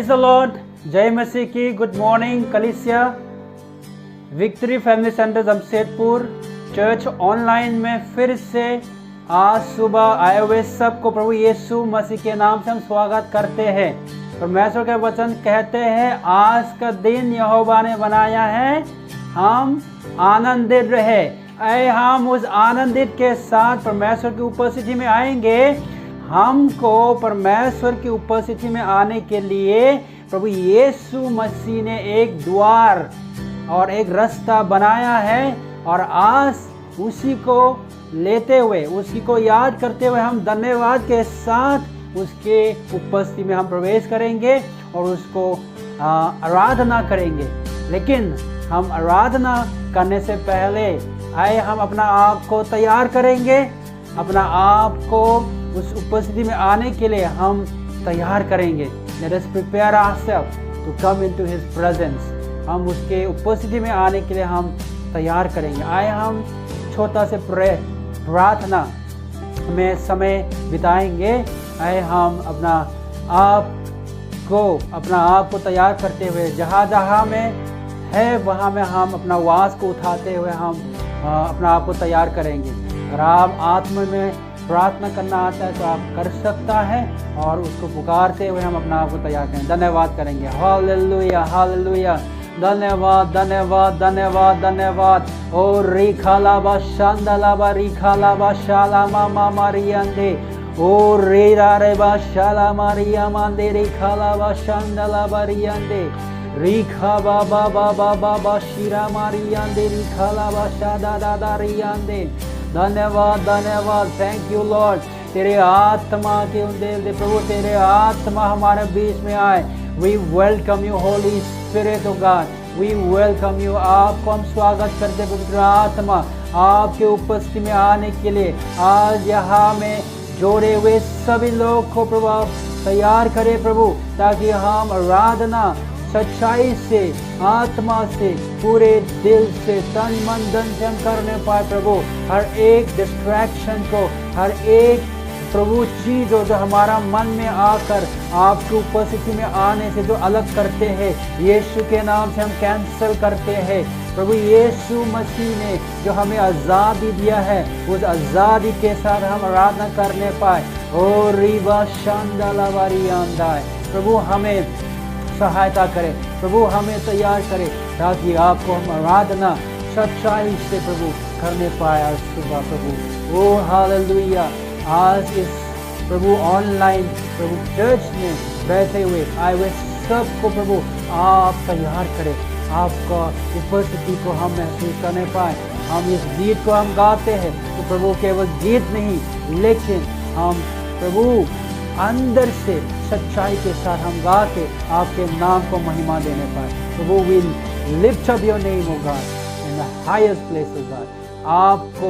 Praise the Lord. जय मसीह की। Good morning कलीसिया, victory family centre Jamshedpur church online में फिर से आज सुबह आए हुए सबको प्रभु यीशु मसीह के नाम से हम स्वागत करते हैं। परमेश्वर के वचन कहते हैं आज का दिन यहोवा ने बनाया है, हम आनंदित रहे। हम उस आनंदित के साथ परमेश्वर की उपस्थिति में आएंगे। हमको परमेश्वर की उपस्थिति में आने के लिए प्रभु यीशु मसीह ने एक द्वार और एक रास्ता बनाया है, और आज उसी को लेते हुए, उसी को याद करते हुए हम धन्यवाद के साथ उसके उपस्थिति में हम प्रवेश करेंगे और उसको आराधना करेंगे। लेकिन हम आराधना करने से पहले आए हम अपना आप को तैयार करेंगे। अपना आप को उस उपस्थिति में आने के लिए हम तैयार करेंगे। Let us prepare ourselves to come into His presence। हम उसके उपस्थिति में आने के लिए हम तैयार करेंगे। आए हम छोटा से प्रार्थना में समय बिताएंगे। आए हम अपना आप को तैयार करते हुए जहाँ जहाँ में है वहाँ में हम अपना वास को उठाते हुए हम अपना आप को तैयार करेंगे। अगर आप आत्मा में प्रार्थना करना आता है तो आप कर सकता है, और उसको पुकारते हुए हम अपना आप को तैयार करेंगे। धन्यवाद करेंगे। Hallelujah hallelujah. धन्यवाद धन्यवाद धन्यवाद धन्यवाद। ओ रिखालाबा शांदालाबा रिखालाबा शालामा मामा रियंदे। ओ रेरा रेबा शालामा रियामांदे रिखालाबा शांदालाबा रियंदे। रिखा बाबा बाबा बाबा शिरा मारियंदे रिखालाबा शादा दादा रियंदे। धन्यवाद धन्यवाद। Thank you Lord. तेरे आत्मा के दे प्रभु, तेरे आत्मा हमारे बीच में आए। We welcome you holy spirit of God, we welcome you. आपको हम स्वागत करते पवित्र आत्मा, आपके उपस्थिति में आने के लिए। आज यहाँ में जोड़े हुए सभी लोग को प्रभु आप तैयार करें प्रभु, ताकि हम आराधना सच्चाई से, आत्मा से, पूरे दिल से, तन मन धन से हम करने पाए प्रभु। हर एक डिस्ट्रैक्शन को, हर एक प्रभु चीज जो हमारा मन में आकर आपकी उपस्थिति में आने से जो अलग करते हैं, यीशु के नाम से हम कैंसिल करते हैं। प्रभु यीशु मसीह ने जो हमें आज़ादी दिया है, उस आज़ादी के साथ हम आराधना करने पाए। ओ रीवा शांदालावारी आंदाय। प्रभु हमें सहायता करें, प्रभु हमें तैयार करें, ताकि आपको हम आराधना सच्चाई से प्रभु करने पाए आज सुबह प्रभु। ओ हालेलुया। आज इस प्रभु ऑनलाइन प्रभु चर्च में बैठे हुए आए हुए सबको प्रभु आप तैयार करें। आपका उपस्थिति को हम महसूस करने पाए। हम इस गीत को हम गाते हैं तो प्रभु केवल गीत नहीं, लेकिन हम प्रभु अंदर से सच्चाई के साथ हम गा के आपके नाम को महिमा देने पाए। प्रभु will lift up your name O God in the highest place of God. आपको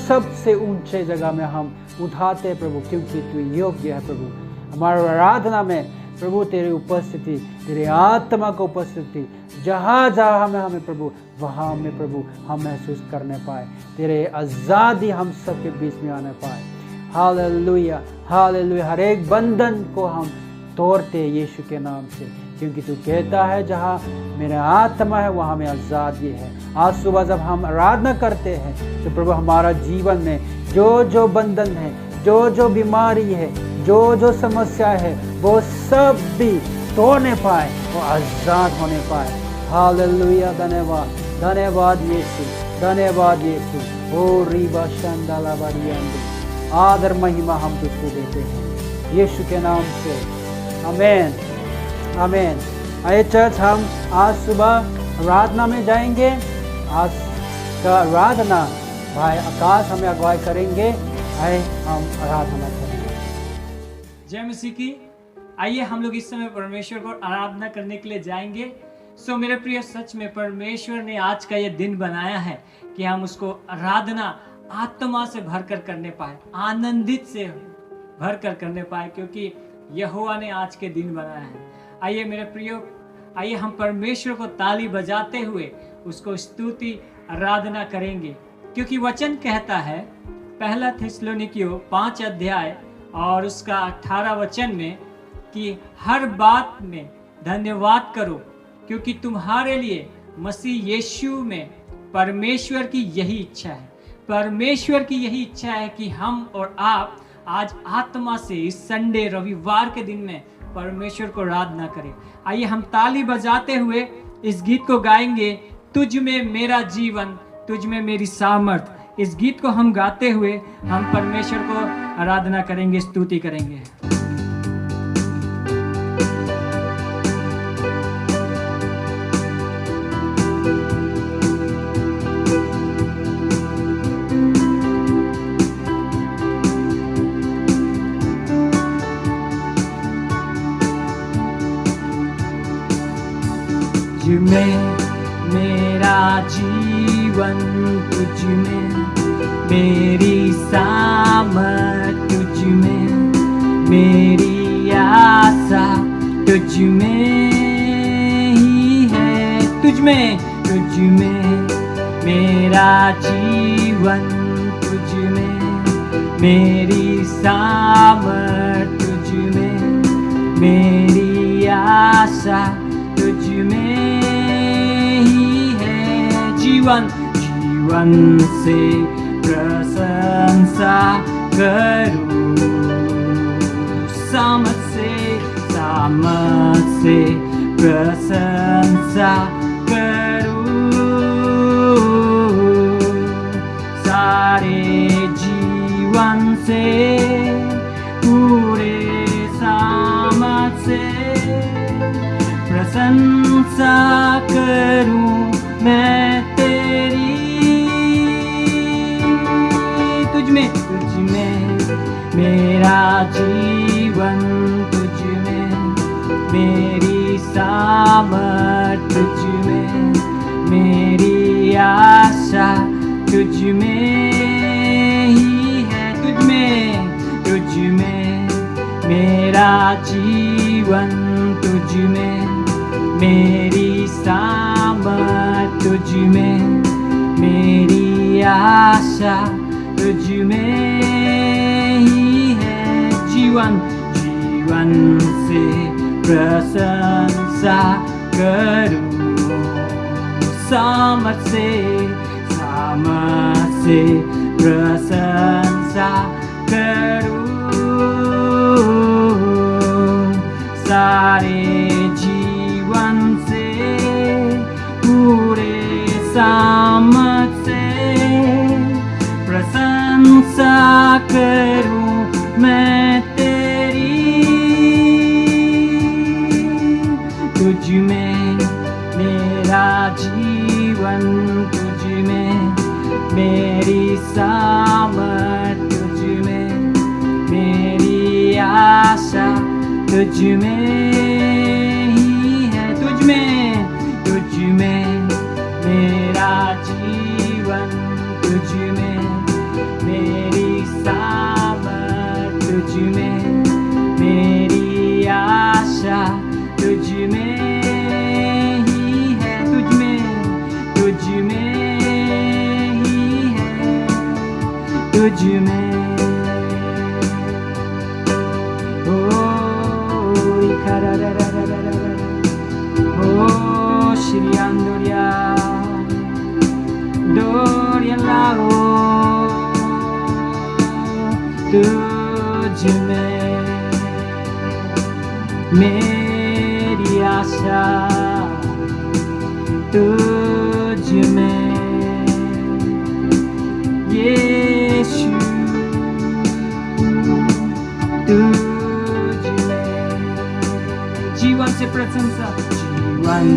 सबसे ऊंचे जगह में हम उठाते हैं प्रभु, क्योंकि तू योग्य है प्रभु। हमारी आराधना में प्रभु तेरी उपस्थिति, तेरे आत्मा की उपस्थिति जहाँ जहाँ हमें प्रभु, वहाँ में प्रभु हम महसूस करने पाए। तेरे आज़ादी हम सबके बीच में आने पाए। Hallelujah hallelujah. हर एक बंधन को हम तोड़ते यीशु के नाम से, क्योंकि तू कहता है जहाँ मेरा आत्मा है वहाँ में आज़ादी है। आज सुबह जब हम आराधना करते हैं तो प्रभु हमारा जीवन में जो जो बंधन है, जो जो बीमारी है, जो जो समस्या है, वो सब भी तोड़ने पाए, वो आज़ाद होने पाए। हालेलुया। धन्यवाद धन्यवाद यीशु, धन्यवाद यीशु। ओ रीबा शांदाला बारियंदे। आदर महिमा हम तुझको देते हैं यीशु के नाम से। आमीन आमीन। आइए चर्च, हम आज सुबह आराधना में जाएंगे। आज का आराधना भाई आकाश हमें अगुवाई करेंगे। आइए हम आराधना करेंगे। जय मसीह की। आइए हम लोग इस समय परमेश्वर को आराधना करने के लिए जाएंगे। सो मेरे प्रिय, सच में परमेश्वर ने आज का ये दिन बनाया है कि हम उसको आराधना आत्मा से भरकर करने पाए, आनंदित से भरकर करने पाए, क्योंकि यहोवा ने आज के दिन बनाया है। आइए मेरे प्रियो, आइए हम परमेश्वर को ताली बजाते हुए उसको स्तुति आराधना करेंगे, क्योंकि वचन कहता है पहला थिस्सलुनीकियों 5 अध्याय और उसका 18 वचन में कि हर बात में धन्यवाद करो, क्योंकि तुम्हारे लिए मसीह यीशु में परमेश्वर की यही इच्छा है। परमेश्वर की यही इच्छा है कि हम और आप आज आत्मा से इस संडे रविवार के दिन में परमेश्वर को आराधना करें। आइए हम ताली बजाते हुए इस गीत को गाएंगे, तुझ में मेरा जीवन, तुझ में मेरी सामर्थ। इस गीत को हम गाते हुए हम परमेश्वर को आराधना करेंगे, स्तुति करेंगे। तुझ में मेरा जीवन, तुझ में मेरी सामर्थ, तुझ में मेरी आशा, तुझ में ही है। तुझ में मेरा जीवन, तुझ में मेरी सामर्थ, तुझ में मेरी आशा, तुझ में ही है जीवन। जीवन से प्रशंसा करूं, सामर्थ से प्रशंसा करूं, सारे जीवन से पूरे सामर्थ से प्रशंसा करूं मैं तेरी। तुझ में मेरा जीवन, तुझ में मेरी सामर्थ, तुझ में मेरी आशा, तुझ में ही है। तुझ में मेरा जीवन, तुझ में मेरी सामर्थ, तुझ में मेरी आशा, तुझ में ही है जीवन। जीवन से प्रशंसा करूं, सामर्थ से प्रशंसा करूं, सारे जीवन से पूरे सामर्थ से प्रशंसा करूं मैं तेरी। तुझ में मेरा जीवन, तुझ में मेरी सामर्थ, तुझ में मेरी आशा, तुझ में ही है। तुझ में मेरा जीवन, तुझ में मेरी सामर्थ, तुझ में मेरी आशा, तुझ में ही है। तुझ में ही है। तुझ में Doria lao, तुझ में मेरी आशा, तुझ में यीशु, तुझ में जीवन से प्रशंसा, जीवन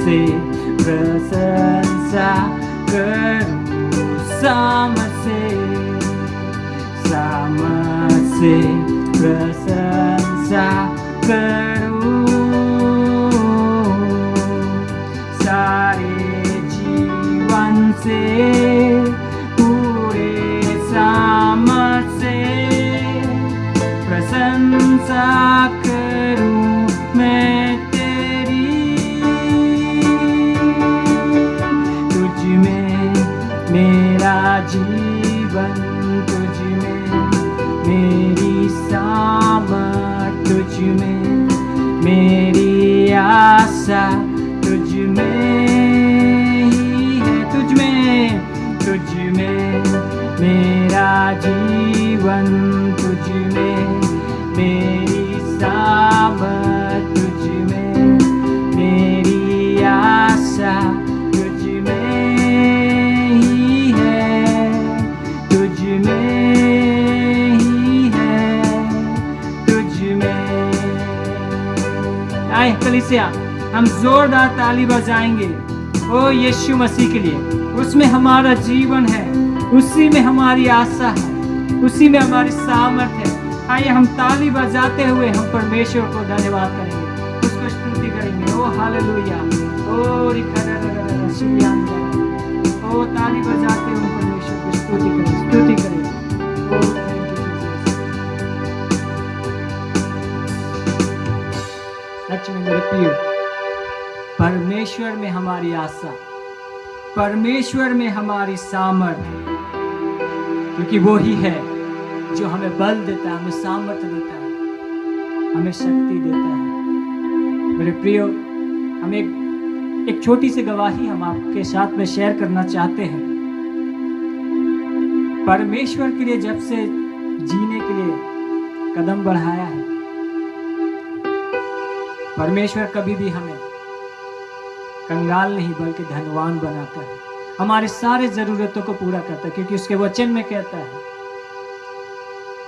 से प्रशंसा करूं, सामर्थ से प्रशंसा करूं, सारे जीवन से पूरे सामर्थ से प्रशंसा करूं मैं तेरी। तुझ में मेरा जीवन, तुझ में मेरी सामर्थ, तुझ में मेरी जीवन तुझ में, मेरी सामर्थ तुझ में, मेरी आशा तुझ में ही है, तुझ में ही है, तुझ में। आए कलीसिया, हम जोरदार ताली बजाएंगे ओ यीशु मसीह के लिए। उसमें हमारा जीवन है, उसी में हमारी आशा है, उसी में हमारी सामर्थ है। आइए हम ताली बजाते हुए हम परमेश्वर को धन्यवाद करेंगे, उसको स्तुति करेंगे। ओ हालेलुया, ओ रिखरररररर शियान, ओ ताली बजाते हुए परमेश्वर को स्तुति करें, स्तुति करें। ओ थैंक यू जीसस। सच में मेरे प्रियो, परमेश्वर में हमारी आशा, परमेश्वर में हमारी सामर्थ, क्योंकि वो ही है जो हमें बल देता है, हमें सामर्थ्य देता है, हमें शक्ति देता है। मेरे प्रियो, हम एक छोटी सी गवाही हम आपके साथ में शेयर करना चाहते हैं। परमेश्वर के लिए जब से जीने के लिए कदम बढ़ाया है, परमेश्वर कभी भी हमें कंगाल नहीं बल्कि धनवान बनाता है, हमारे सारे जरूरतों को पूरा करता है, क्योंकि उसके वचन में कहता है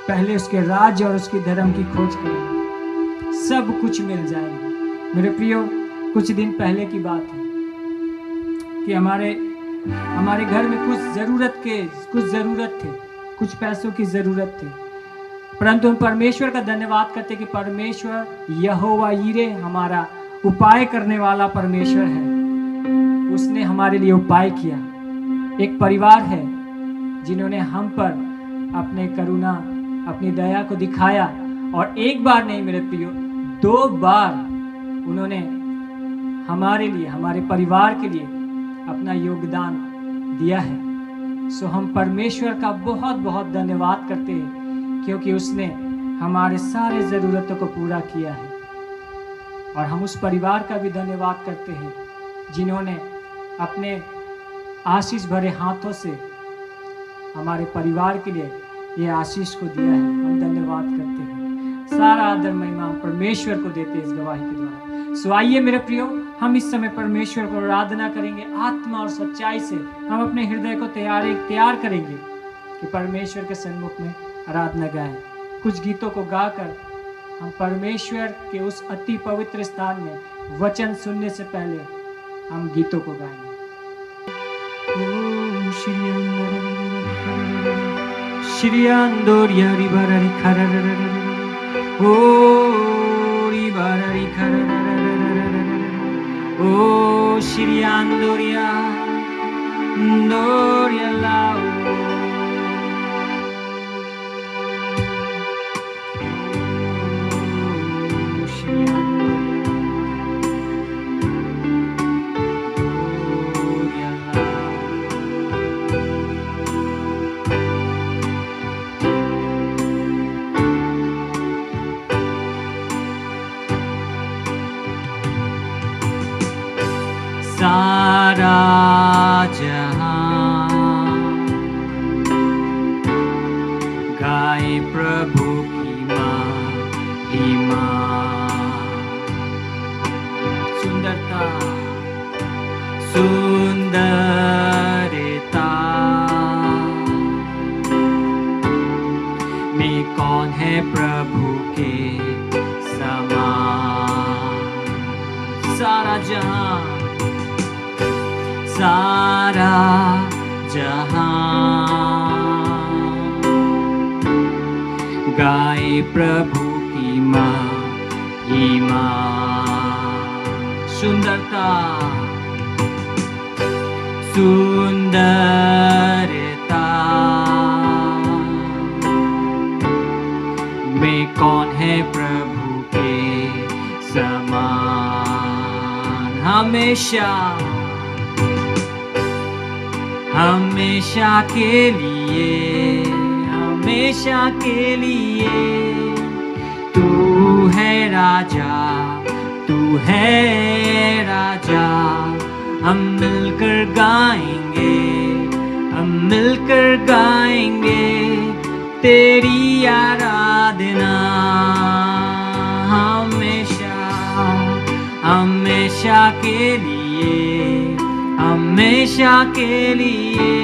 पहले उसके राज्य और उसकी धर्म की खोज करें, सब कुछ मिल जाएगा। मेरे प्रियो, कुछ दिन पहले की बात है कि हमारे घर में कुछ जरूरत थे, कुछ पैसों की जरूरत थी, परंतु हम परमेश्वर का धन्यवाद करते कि परमेश्वर यहोवा यीरे हमारा उपाय करने वाला परमेश्वर है। उसने हमारे लिए उपाय किया। एक परिवार है जिन्होंने हम पर अपने करुणा, अपनी दया को दिखाया, और एक बार नहीं मेरे प्रियो, 2 बार उन्होंने हमारे लिए, हमारे परिवार के लिए अपना योगदान दिया है। सो हम परमेश्वर का बहुत बहुत धन्यवाद करते हैं, क्योंकि उसने हमारे सारे ज़रूरतों को पूरा किया है। और हम उस परिवार का भी धन्यवाद करते हैं जिन्होंने अपने आशीष भरे हाथों से हमारे परिवार के लिए ये आशीष को दिया है। हम धन्यवाद करते हैं। सारा आदर महिमा हम परमेश्वर को देते हैं इस गवाही के द्वारा। सो आइए मेरे प्रियो, हम इस समय परमेश्वर को आराधना करेंगे आत्मा और सच्चाई से। हम अपने हृदय को तैयार करेंगे कि परमेश्वर के सन्मुख में आराधना गाएं। कुछ गीतों को गाकर हम परमेश्वर के उस अति पवित्र स्थान में वचन सुनने से पहले हम गीतों को गाएंगे। श्री अंदोरिया रिबारी खरररररर, ओ रिबारी खरररररर, ओ श्री अंदोरिया अंदोरिया लाओ। सारा जहां गाए प्रभु की महिमा। सुंदरता में कौन है प्रभु के समान। सारा जहां गाए प्रभु की महिमा। सुंदरता में कौन है प्रभु के समान। हमेशा के लिए तू है राजा, तू है राजा। हम मिलकर गाएंगे तेरी आराधना हमेशा हमेशा के लिए, हमेशा के लिए।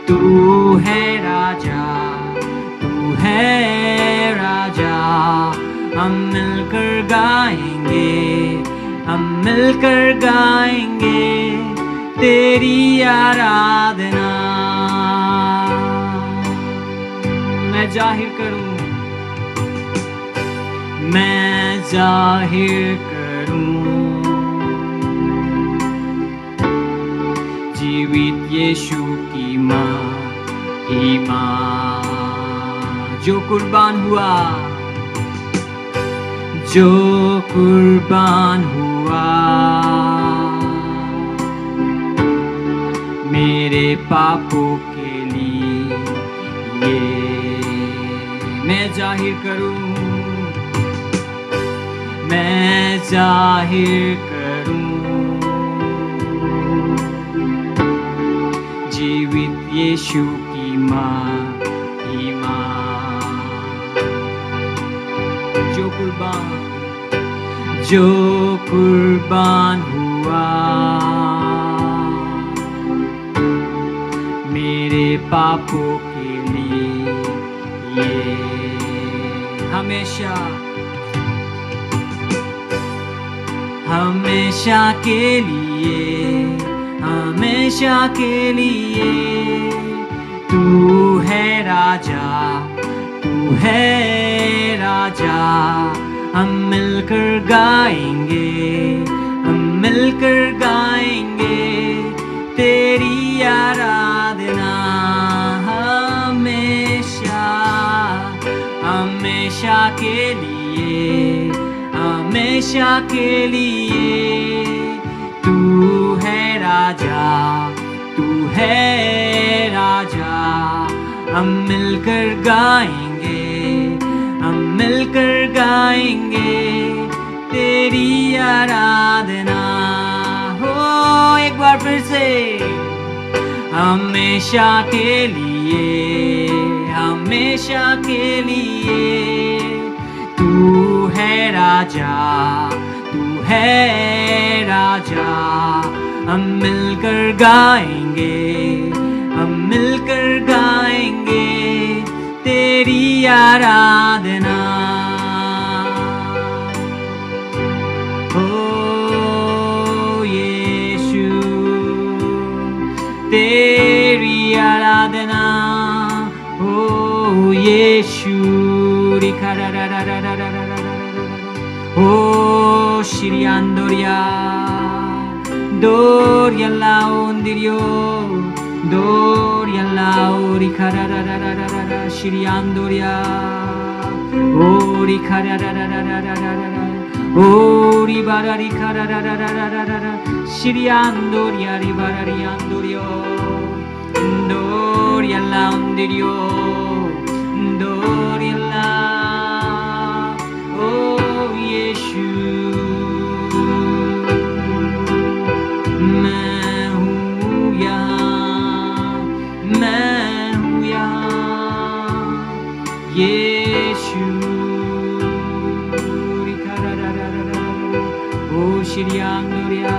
तू है राजा, तू है राजा। हम मिलकर गाएंगे, हम मिलकर गाएंगे तेरी आराधना। मैं जाहिर करूं, मैं जाहिर करूं जीवित यीशु की महिमा, जो कुर्बान हुआ, जो कुर्बान हुआ मेरे पापों के लिए। मैं जाहिर करूं, मैं जाहिर करूं जीवित यीशु की महिमा, जो कुर्बान हुआ मेरे पापों के लिए। हमेशा हमेशा के लिए, हमेशा के लिए। तू है राजा, तू है राजा। हम मिलकर गाएंगे, हम मिलकर गाएंगे तेरी आराधना हमेशा हमेशा के लिए, हमेशा के लिए। तू है राजा, तू है राजा। हम मिलकर गाएंगे, हम मिलकर गाएंगे तेरी आराधना। हो एक बार फिर से, हमेशा के लिए, हमेशा के लिए। तू है राजा, तू है राजा। हम मिलकर गाएंगे, हम मिलकर गाएंगे तेरी आराधना। ओ यीशु तेरी आराधना। ओ यीशु ओ Shiriandoria Doria Laundirio Doria Lauri Kararararara Shiriandoria Ori Kararararara Ori Barari Kararararara Shiriandoria Ribarari Andorio Doria Laundirio Doria La Oh Yeshu मैं हूँ यहाँ यीशु ओ Shiriandoria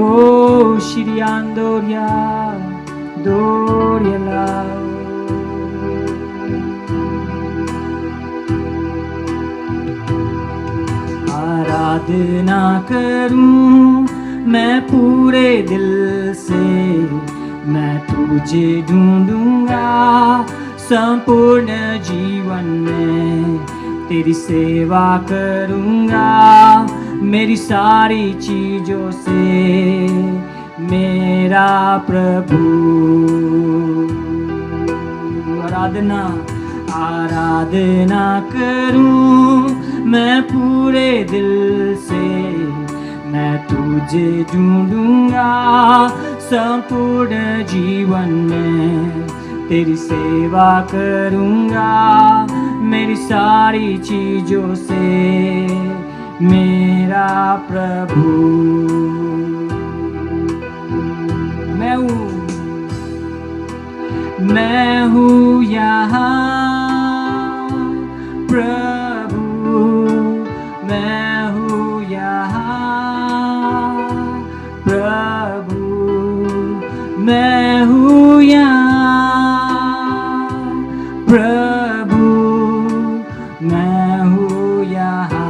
ओ Shiriandoria Doria la आराधना करूं मैं पूरे दिल से, मैं तुझे ढूंढूंगा संपूर्ण जीवन में, तेरी सेवा करूंगा मेरी सारी चीजों से मेरा प्रभु। आराधना आराधना करूं मैं पूरे दिल से, मैं तुझे ढूंढूंगा संपूर्ण जीवन में, तेरी सेवा करूंगा मेरी सारी चीजों से मेरा प्रभु। यहाँ प्रभु, मैं हूँ यहाँ प्रभु, मैं हूँ यहाँ प्रभु, मैं हूँ यहाँ।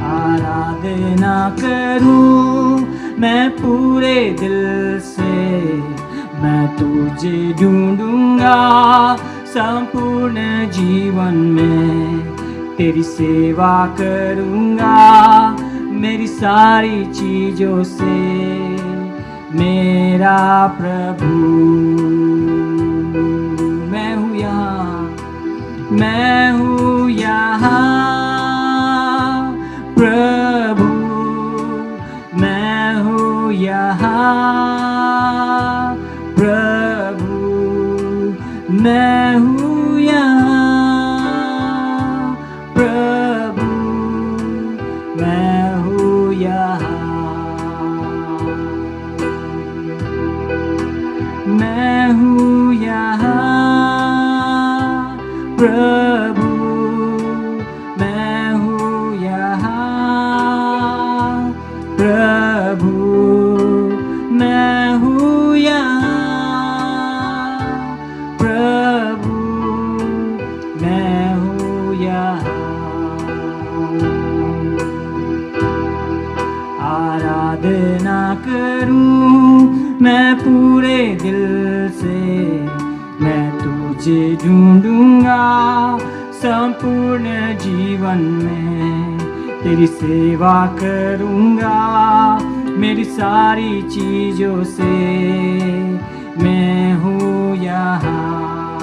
आराधना करूं मैं पूरे दिल से, मैं तुझे ढूंढूंगा संपूर्ण जीवन में, तेरी सेवा करूंगा मेरी सारी चीजों से, मेरा प्रभु। मैं हूँ यहाँ, मैं हूँ यहाँ प्रभु, मैं हूँ यहाँ प्रभु, मैं हूँ यहाँ प्रभु, मैं हूँ यहाँ, मैं हूँ यहाँ प्रभु, मैं हूँ यहाँ प्रभु, मैं हूँ यहाँ प्रभु, मैं हूँ यहाँ। आराधना करूं मैं पूरे दिल से, मैं तुझे ढूंढूंगा संपूर्ण जीवन में, तेरी सेवा करूंगा मेरी सारी चीजों से, मैं हूँ यहाँ,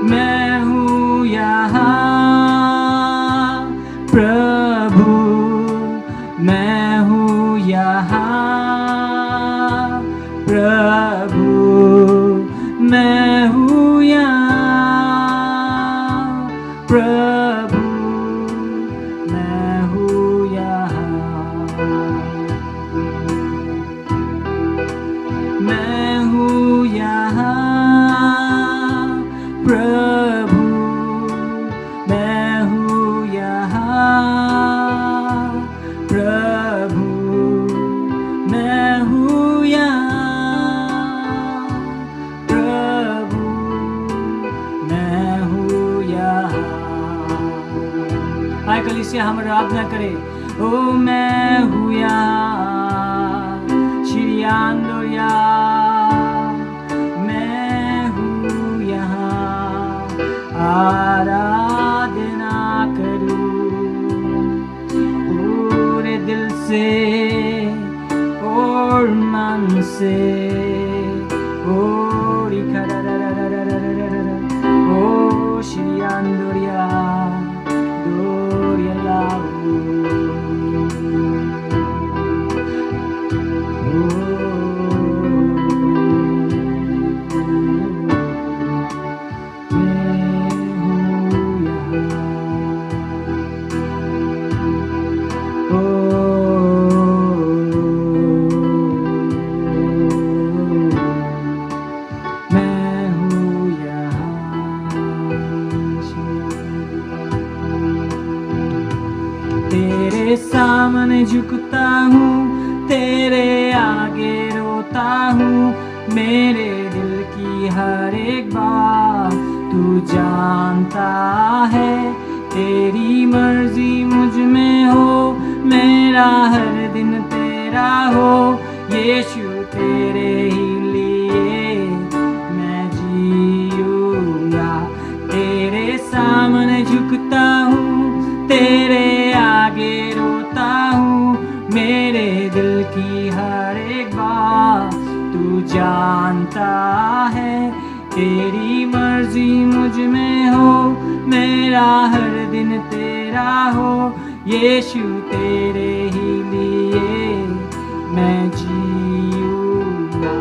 मैं हूँ यहाँ प्रभु, मैं हूँ यहाँ प्रभु, मैं हूँ यहाँ प्रभु, मैं हूँ यहाँ, मैं हूँ यहाँ प्रभु, मैं हूँ यहाँ प्रभु, मैं हूँ यहाँ प्रभु, मैं हूँ यहाँ। आए कलीसिया हम आराधना करें। ओ मैं हूँ यहाँ श्री आंदोया, मैं हूँ यहाँ आराधना करूं पूरे दिल से और मन से। ओ श्री आंदोरिया दोरिया लाऊ, तेरे सामने झुकता हूँ, तेरे आगे रोता हूँ, मेरे दिल की हर एक बात तू जानता है। तेरी मर्जी मुझ में हो, मेरा हर दिन तेरा हो, यीशु तेरे ही लिए मैं जीऊंगा। तेरे सामने झुकता हूँ, तेरे आगे रोता हूँ, मेरे दिल की हर एक बात तू जानता है। तेरी मर्जी मुझ में हो, मेरा हर दिन तेरा हो, यीशु तेरे ही लिए मैं जीऊंगा।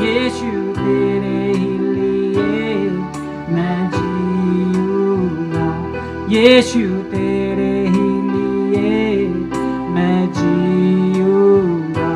यीशु तेरे ही लिए मैं जीऊंगा। यीशु तेरे ही लिए मैं जीऊंगा।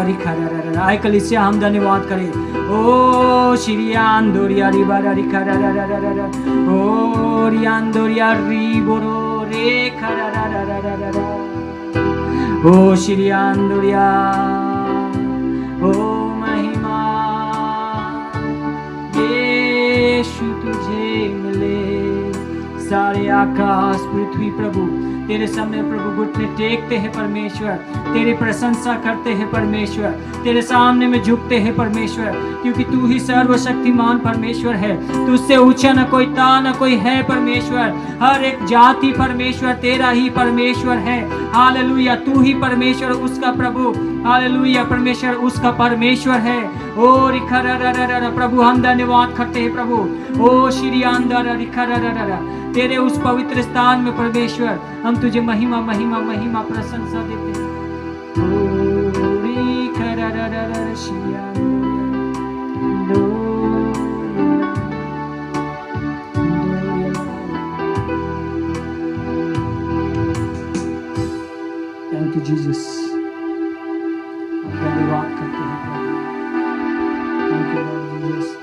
आए कलीसिया हम धन्यवाद करें। ओ श्रीयान दोरिया रिबारा रिखा ओ रियान दोरिया रिबोरो रे खरा ओ श्रीयान दोरिया ओ महिमा यीशु तुझे मिले। सारे आकाश पृथ्वी प्रभु तेरे सामने प्रभु घुटने टेकते हैं परमेश्वर, तेरी प्रशंसा करते हैं परमेश्वर, तेरे सामने में झुकते हैं परमेश्वर, क्योंकि तू ही सर्वशक्तिमान परमेश्वर है। तुझसे ऊंचा न कोई ता न कोई है परमेश्वर। हर एक जाति परमेश्वर तेरा ही परमेश्वर है। हालेलुया, तू ही परमेश्वर उसका प्रभु, हालेलुया परमेश्वर उसका परमेश्वर है। ओ रिखा प्रभु हम धन्यवाद करते हैं प्रभु। ओ श्री अंदर रिखा तेरे उस पवित्र स्थान में परमेश्वर हम तुझे महिमा महिमा महिमा प्रशंसा देते हैं। थैंक यू जीसस, धन्यवाद करते हैं प्रभु। थैंक यू लॉर्ड जीसस,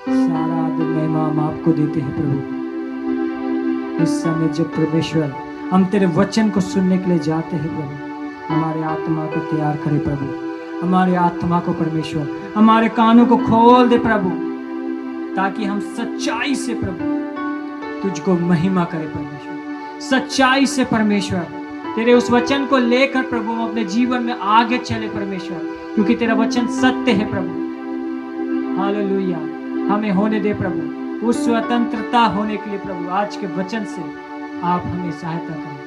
सारा आदर महिमा हम आपको देते हैं प्रभु। इस समय जब परमेश्वर हम तेरे वचन को सुनने के लिए जाते हैं प्रभु, हमारे आत्मा को तैयार करे प्रभु, हमारे आत्मा को परमेश्वर हमारे कानों को खोल दे प्रभु, ताकि हम सच्चाई से प्रभु तुझको महिमा करे परमेश्वर। सच्चाई से परमेश्वर तेरे उस वचन को लेकर प्रभु हम अपने जीवन में आगे चले परमेश्वर, क्योंकि तेरा वचन सत्य है प्रभु। हालेलुया, हमें होने दे प्रभु उस स्वतंत्रता होने के लिए प्रभु। आज के वचन से आप हमें सहायता करें।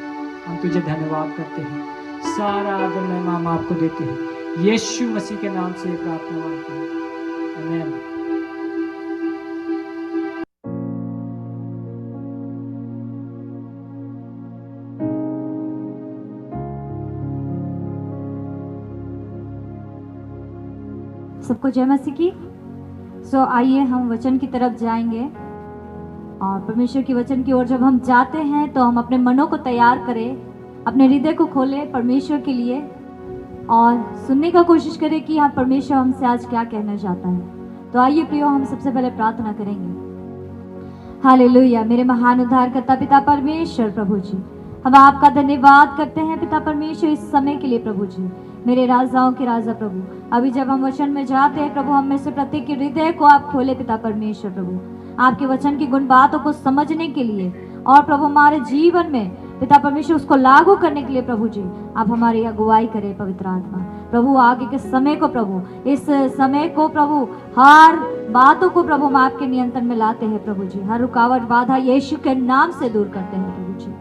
हम तुझे धन्यवाद करते हैं, सारा आदर महिमा हम आपको देते हैं। यीशु मसीह के नाम से प्रार्थना मांगते हैं, आमीन। सबको जय मसीह की। आइए हम वचन की तरफ जाएंगे, और परमेश्वर के वचन की ओर जब हम जाते हैं तो हम अपने मनों को तैयार करें, अपने हृदय को खोलें परमेश्वर के लिए, और सुनने का कोशिश करें कि हाँ परमेश्वर हमसे आज क्या कहना चाहता है। तो आइए प्रियो, हम सबसे पहले प्रार्थना करेंगे। हालेलुया, मेरे महान उद्धारकर्ता पिता परमेश्वर प्रभु जी, हम आपका धन्यवाद करते हैं पिता परमेश्वर इस समय के लिए प्रभु जी, मेरे राजाओं के राजा प्रभु। अभी जब हम वचन में जाते हैं प्रभु, हम में से प्रत्येक के हृदय को आप खोले पिता परमेश्वर प्रभु, आपके वचन की गुण बातों को समझने के लिए, और प्रभु हमारे जीवन में पिता परमेश्वर उसको लागू करने के लिए प्रभु जी आप हमारी अगुवाई करें पवित्र आत्मा। प्रभु आगे के समय को प्रभु, इस समय को प्रभु, हर बातों को प्रभु हम आपके नियंत्रण में लाते हैं प्रभु जी। हर रुकावट बाधा यीशु के नाम से दूर करते हैं प्रभु जी।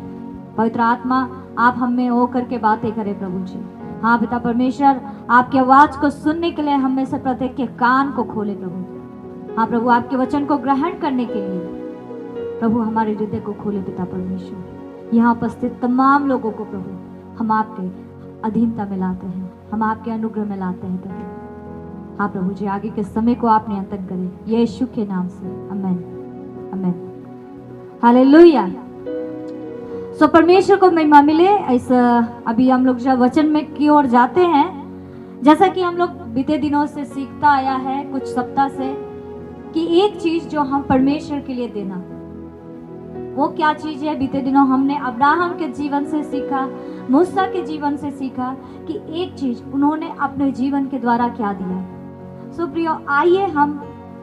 पवित्र आत्मा आप हम में होकर के बातें करें प्रभु जी। हाँ पिता परमेश्वर, आपकी आवाज को सुनने के लिए हम में से प्रत्येक के कान को खोले प्रभु। हाँ प्रभु, आपके वचन को ग्रहण करने के लिए प्रभु हमारे हृदय को खोले पिता परमेश्वर। यहाँ उपस्थित तमाम लोगों को प्रभु हम आपके अधीनता में लाते हैं, हम आपके अनुग्रह में लाते हैं प्रभु। हाँ प्रभु जी, आगे के समय को आप नियंत्रण करें यीशु के नाम से, आमेन आमेन हालेलुया। सो परमेश्वर को महिमा मिले। अभी हम लोग जब वचन में की ओर जाते हैं, जैसा कि हम लोग बीते दिनों से सीखता आया है, कुछ सप्ताह से, कि एक चीज जो हम परमेश्वर के लिए देना, वो क्या चीज है। बीते दिनों हमने अब्राहम के जीवन से सीखा, मूसा के जीवन से सीखा कि एक चीज उन्होंने अपने जीवन के द्वारा क्या दिया। सो प्रियो, आइए हम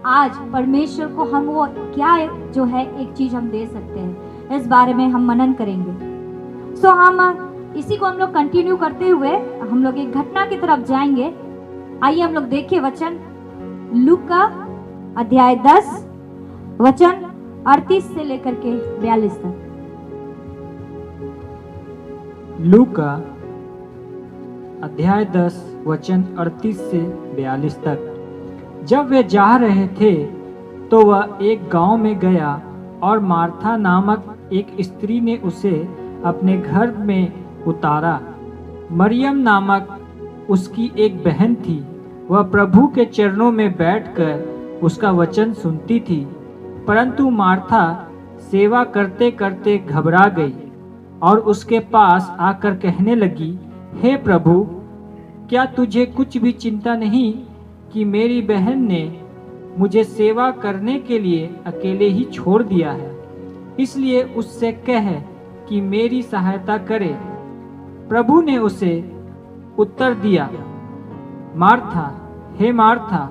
आज परमेश्वर को हम वो क्या जो है एक चीज हम दे सकते हैं, इस बारे में हम मनन करेंगे। सो हम इसी को हम लोग कंटिन्यू करते हुए हम लोग एक घटना की तरफ जाएंगे। आइए हम लोग देखिए वचन लूका अध्याय 10 वचन 38 से लेकर के 42 तक। लूका अध्याय 10 वचन 38 से 42 तक। जब वे जा रहे थे तो वह एक गांव में गया और मार्था नामक एक स्त्री ने उसे अपने घर में उतारा। मरियम नामक उसकी एक बहन थी, वह प्रभु के चरणों में बैठकर उसका वचन सुनती थी। परंतु मार्था सेवा करते करते घबरा गई और उसके पास आकर कहने लगी, हे प्रभु, क्या तुझे कुछ भी चिंता नहीं कि मेरी बहन ने मुझे सेवा करने के लिए अकेले ही छोड़ दिया है? इसलिए उससे कह कि मेरी सहायता करे। प्रभु ने उसे उत्तर दिया, मार्था, हे मार्था,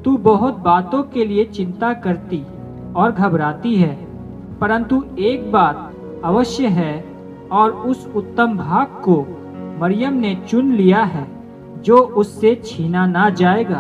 तू बहुत बातों के लिए चिंता करती और घबराती है, परंतु एक बात अवश्य है और उस उत्तम भाग को मरियम ने चुन लिया है जो उससे छीना ना जाएगा।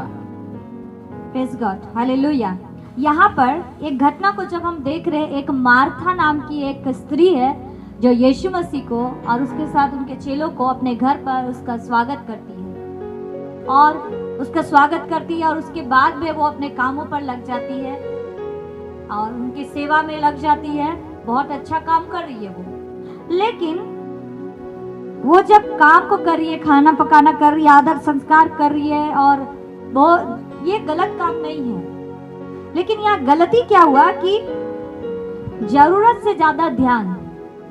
Praise God, hallelujah. यहाँ पर एक घटना को जब हम देख रहे हैं, एक मार्था नाम की एक स्त्री है जो यीशु मसीह को और उसके साथ उनके चेलों को अपने घर पर उसका स्वागत करती है और उसका स्वागत करती है और उसके बाद में वो अपने कामों पर लग जाती है और उनकी सेवा में लग जाती है। बहुत अच्छा काम कर रही है वो, लेकिन वो जब काम को कर रही है, खाना पकाना कर रही है, आदर संस्कार कर रही है, और वो ये गलत काम नहीं है। लेकिन यहाँ गलती क्या हुआ कि जरूरत से ज्यादा ध्यान,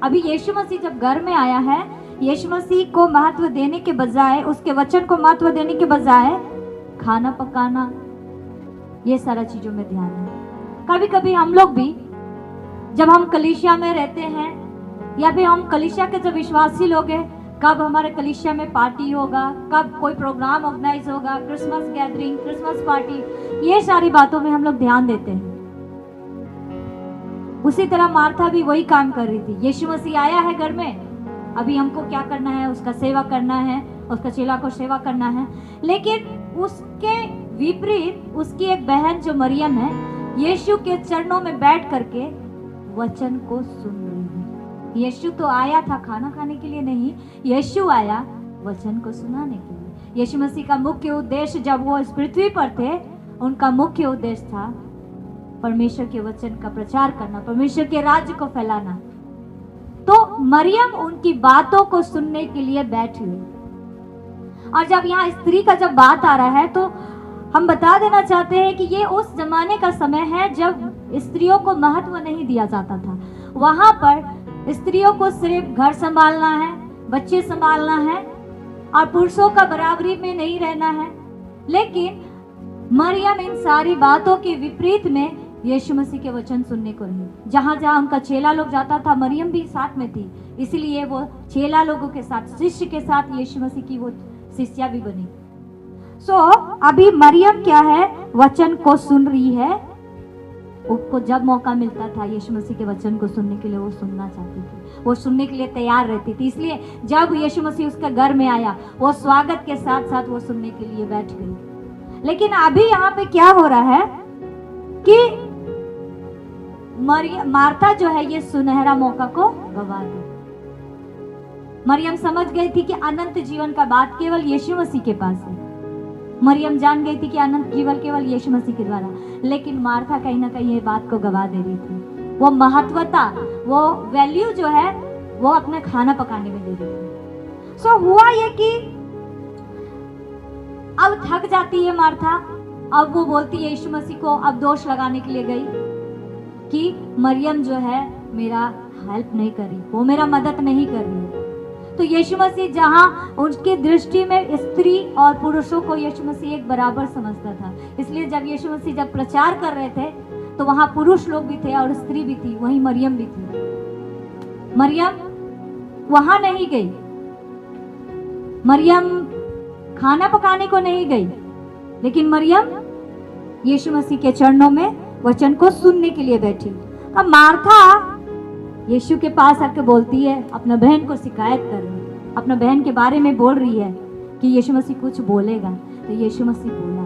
अभी यीशु मसीह जब घर में आया है, यीशु मसीह को महत्व देने के बजाय, उसके वचन को महत्व देने के बजाय खाना पकाना, ये सारा चीजों में ध्यान है। कभी कभी हम लोग भी जब हम कलीसिया में रहते हैं या फिर हम कलीसिया के जब विश्वासी लोग हैं, कब हमारे कलीसिया में पार्टी होगा, कब कोई प्रोग्राम ऑर्गेनाइज होगा, क्रिसमस गैदरिंग, क्रिसमस पार्टी, ये सारी बातों में हम लोग ध्यान देते हैं। उसी तरह मार्था भी वही काम कर रही थी। यीशु मसीह आया है घर में, अभी हमको क्या करना है, उसका सेवा करना है, उसका चेला को सेवा करना है। लेकिन उसके विपरीत उसकी एक बहन जो मरियम है, यीशु के चरणों में बैठ करके वचन को सुन रही है। यीशु तो आया था खाना खाने के लिए नहीं, यीशु आया वचन को सुनाने के लिए। यीशु मसीह का मुख्य उद्देश्य जब वो इस पृथ्वी पर थे, उनका मुख्य उद्देश्य था परमेश्वर के वचन का प्रचार करना, परमेश्वर के राज्य को फैलाना। तो मरियम उनकी बातों को सुनने के लिए बैठी हुई। और जब यहाँ स्त्री का जब बात आ रहा है, तो हम बता देना चाहते हैं कि ये उस जमाने का समय है जब स्त्रियों को महत्व नहीं दिया जाता था। वहां पर स्त्रियों को सिर्फ घर संभालना है, बच्चे संभालना है और पुरुषों का बराबरी में नहीं रहना है। लेकिन मरियम इन सारी बातों के विपरीत में यीशु मसीह के वचन सुनने को रही। जहां जहां उनका चेला लोग जाता था, मरियम भी साथ में थी, इसलिए वो चेला लोगों के साथ, शिष्य के साथ यीशु मसीह की वो शिष्या भी बनी। सो अभी मरियम क्या है, वचन को सुन रही है उसको जब मौका मिलता था यीशु मसीह के वचन को सुनने के लिए, वो सुनना चाहती थी, वो सुनने के लिए तैयार रहती थी। इसलिए जब यीशु मसीह उसके घर में आया, वो स्वागत के साथ साथ वो सुनने के लिए बैठ गई। लेकिन अभी यहाँ पे क्या हो रहा है कि मार्था जो है ये सुनहरा मौका को गवा दी। मरियम समझ गई थी कि अनंत जीवन का बात केवल यीशु मसीह के पास है। मरियम जान गई थी कि अनंत जीवन केवल यीशु मसीह के द्वारा, लेकिन मार्था कहीं ना कहीं ये बात को गवा दे रही थी। वो महत्वता, वो वैल्यू जो है वो अपने खाना पकाने में दे रही थी। सो हुआ ये कि अब थक जाती है मार्था। अब वो बोलती है यीशु मसीह को, अब दोष लगाने के लिए गई कि मरियम जो है मेरा हेल्प नहीं कर रही, वो मेरा मदद नहीं कर रही। तो यीशु मसीह जहां उनकी दृष्टि में स्त्री और पुरुषों को यीशु मसीह एक बराबर समझता था, इसलिए जब यीशु मसीह जब प्रचार कर रहे थे तो वहां पुरुष लोग भी थे और स्त्री भी थी, वहीं मरियम भी थी। मरियम वहां नहीं गई, मरियम खाना पकाने को नहीं गई, लेकिन मरियम यीशु मसीह के चरणों में वचन को सुनने के लिए बैठी। अब मार्था यीशु के पास आके बोलती है, अपना बहन को शिकायत कर रही है, अपना बहन के बारे में बोल रही है कि यीशु मसीह कुछ बोलेगा। तो यीशु मसीह बोला,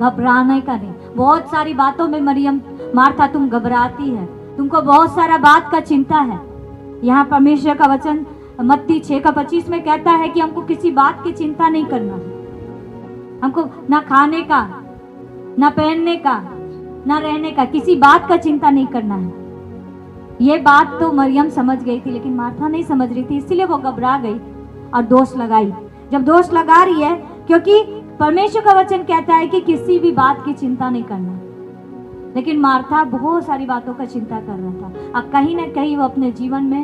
घबराने का नहीं। बहुत सारी बातों में मरियम, मार्था तुम घबराती है, तुमको बहुत सारा बात का चिंता है। यहाँ परमेश्वर का वचन मत्ती 6:25 में कहता है कि हमको किसी बात की चिंता नहीं करना है। हमको ना खाने का, ना पहनने का, ना रहने का, किसी बात का चिंता नहीं करना है। ये बात तो मरियम समझ गई थी, लेकिन मार्था नहीं समझ रही थी, इसलिए वो घबरा गई और दोष लगाई। जब दोष लगा रही है, क्योंकि परमेश्वर का वचन कहता है कि किसी भी बात की चिंता नहीं करना, लेकिन मार्था बहुत सारी बातों का चिंता कर रहा था। अब कहीं ना कहीं वो अपने जीवन में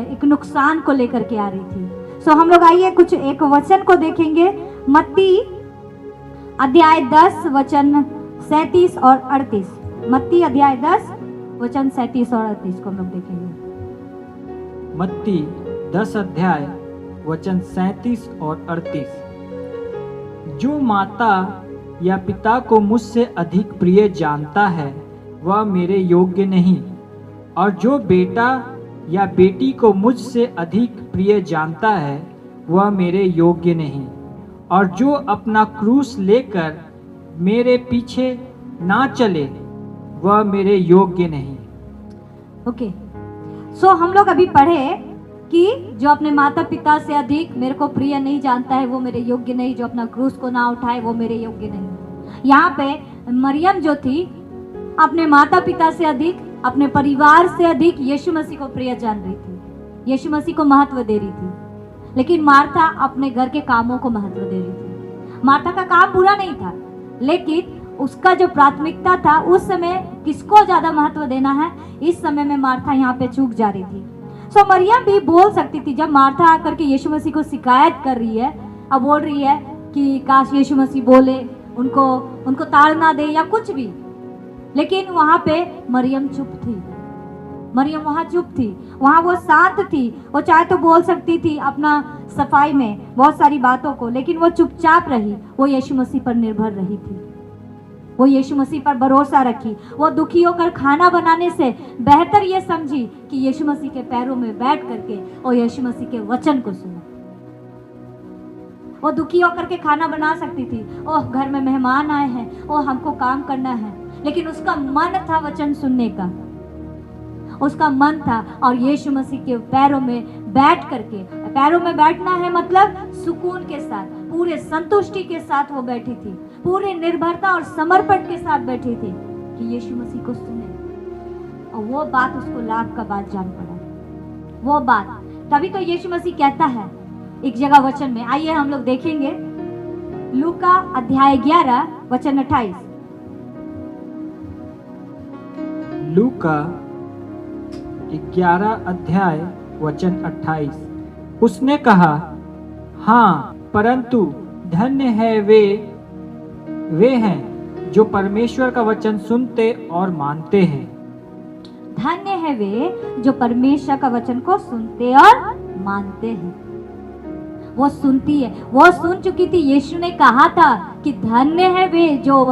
एक नुकसान को लेकर के आ रही थी। सो हम लोग आइए कुछ एक वचन को देखेंगे, मत्ती अध्याय 10 वचन 37 और 38। मत्ती अध्याय 10 वचन 37 और 38 को हम लोग देखेंगे। मत्ती 10 अध्याय वचन 37 और 38। जो माता या पिता को मुझसे अधिक प्रिय जानता है वह मेरे योग्य नहीं, और जो बेटा या बेटी को मुझसे अधिक प्रिय जानता है वह मेरे योग्य नहीं, और जो अपना क्रूस लेकर मेरे पीछे ना चले वह मेरे योग्य नहीं। ओके, सो हम लोग अभी पढ़े कि जो अपने माता पिता से अधिक मेरे को प्रिय नहीं जानता है वो मेरे योग्य नहीं, जो अपना क्रूस को ना उठाए वो मेरे योग्य नहीं। यहाँ पे मरियम जो थी अपने माता पिता से अधिक, अपने परिवार से अधिक यीशु मसीह को प्रिय जान रही थी, यीशु मसीह को महत्व दे रही थी। लेकिन मार्था अपने घर के कामों को महत्व दे रही थी। मार्था का काम बुरा नहीं था, लेकिन उसका जो प्राथमिकता था उस समय किसको ज्यादा महत्व देना है, इस समय में मार्था यहाँ पे चूक जा रही थी। सो मरियम भी बोल सकती थी, जब मार्था आकर के यीशु मसीह को शिकायत कर रही है, अब बोल रही है कि काश यीशु मसीह बोले, उनको ताड़ना दे या कुछ भी, लेकिन वहां पे मरियम चुप थी। मरियम वहां चुप थी, वहां वो शांत थी। वो चाहे तो बोल सकती थी अपना सफाई में बहुत सारी बातों को, लेकिन वो चुपचाप रही। वो यीशु मसीह पर निर्भर रही थी, वो यीशु मसीह पर भरोसा रखी। वो दुखी होकर खाना बनाने से बेहतर ये समझी कि यीशु मसीह के पैरों में बैठ करके और यीशु मसीह के वचन को सुना। वो दुखी होकर के खाना बना सकती थी, ओह घर में मेहमान आए हैं, ओह हमको काम करना है, लेकिन उसका मन था वचन सुनने का, उसका मन था। और यीशु मसीह के पैरों में बैठ करके, पैरों में बैठना है मतलब सुकून के साथ, पूरे संतुष्टि के साथ वो बैठी थी, पूरे निर्भरता और समर्पण के साथ बैठी थी कि यीशु मसीह को सुने। और वो बात उसको लाभ का बात जान पड़ा, वो बात। तभी तो यीशु मसीह कहता है एक जगह वचन में, आइए हम लोग देखेंगे लूका अध्याय 11 वचन 28। लूका 11 अध्याय वचन 28। उसने कहा, हाँ, परंतु धन्य है वे हैं जो परमेश्वर का वचन सुनते और मानते हैं। धन्य है वे जो परमेश्वर का वचन को सुनते और मानते हैं। वो सुनती है, वो सुन चुकी थी। यीशु ने कहा था कि धन्य है वे जो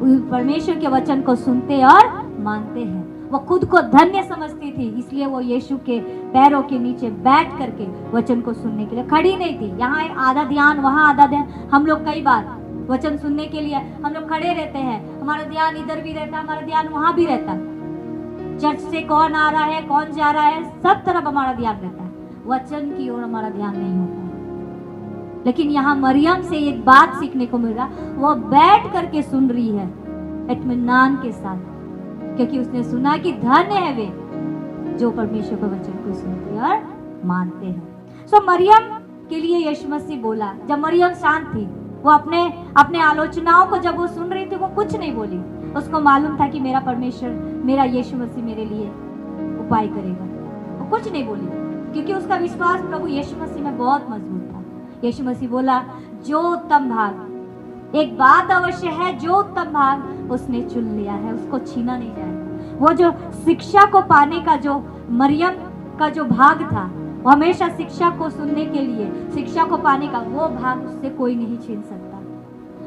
परमेश्वर के वचन को सुनते और मानते हैं। वो खुद को धन्य समझती थी, इसलिए वो यीशु के पैरों के नीचे बैठ करके वचन को सुनने के लिए खड़ी नहीं थी। यहाँ आधा ध्यान, वहाँ आधा ध्यान। हम लोग कई बार वचन सुनने के लिए हम लोग खड़े रहते हैं, हमारा ध्यान इधर भी रहता है, हमारा ध्यान वहाँ भी रहता है। चर्च से कौन आ रहा है, कौन जा रहा है, सब तरफ हमारा ध्यान रहता है, वचन की ओर हमारा ध्यान नहीं होता है। लेकिन यहाँ मरियम से एक बात सीखने को मिल रहा, वो बैठ करके सुन रही है इत्मीनान के साथ, क्योंकि उसने सुना कि धन्य है वे जो परमेश्वर के वचन को सुनते और मानते हैं। सो मरियम के लिए यीशु मसीह बोला, जब मरियम शांत थी, वो अपने आलोचनाओं को जब वो सुन रही थी, वो कुछ नहीं बोली। उसको मालूम था कि मेरा परमेश्वर, मेरा यीशु मसीह मेरे लिए उपाय करेगा। वो कुछ नहीं बोली, क्योंकि उसका विश्वास प्रभु यीशु मसीह में बहुत मजबूत था। यीशु मसीह बोला, जो उत्तम भाग, एक बात अवश्य है, जो उत्तम भाग उसने चुन लिया है, उसको छीना नहीं जाएगा। वो जो शिक्षा को पाने का, जो मरियम का जो भाग था, वो हमेशा शिक्षा को सुनने के लिए, शिक्षा को पाने का, वो भाग उससे कोई नहीं छीन सकता।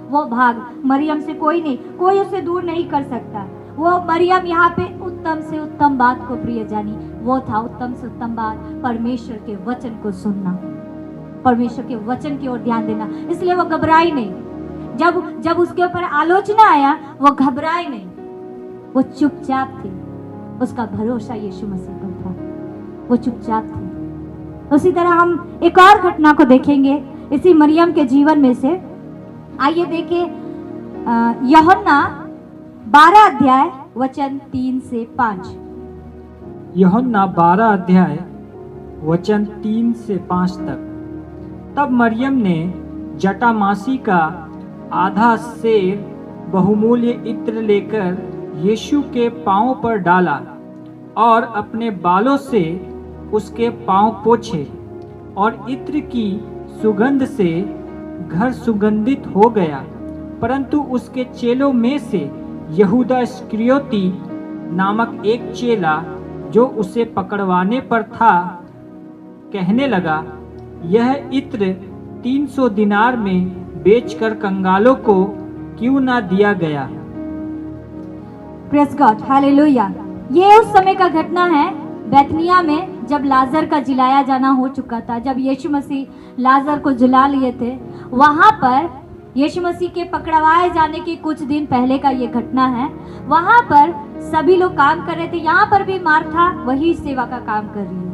वो भाग मरियम से कोई उसे दूर नहीं कर सकता। वो मरियम यहाँ पे उत्तम से उत्तम बात को प्रिय जानी, वो था उत्तम से उत्तम बात, परमेश्वर के वचन को सुनना, परमेश्वर के वचन की ओर ध्यान देना। इसलिए वो घबराई नहीं। जब उसके ऊपर आलोचना आया, वो घबराई नहीं, वो चुपचाप थी। उसका भरोसा यीशु मसीह पर था, वो चुपचाप थी। उसी तरह हम एक और घटना को देखेंगे इसी मरियम के जीवन में से। आइए देखिए यूहन्ना 12 अध्याय वचन 3 से 5। यूहन्ना 12 अध्याय वचन 3 से 5 तक। तब मरियम ने जटामासी का आधा सेर बहुमूल्य इत्र लेकर यीशु के पांव पर डाला और अपने बालों से उसके पांव पोंछे, और इत्र की सुगंध से घर सुगंधित हो गया। परंतु उसके चेलों में से यहूदा इस्करियोती नामक एक चेला, जो उसे पकड़वाने पर था, कहने लगा, यह इत्र 300 दिनार में बेचकर कंगालों को क्यों ना दिया गया। Praise God, hallelujah. ये उस समय का घटना है बैतनिया में, जब लाजर का जिलाया जाना हो चुका था, जब यीशु मसीह लाजर को जिला लिए थे। वहां पर यीशु मसीह के पकड़वाए जाने के कुछ दिन पहले का ये घटना है। वहां पर सभी लोग काम कर रहे थे। यहाँ पर भी मार्था वही सेवा का काम कर रही है।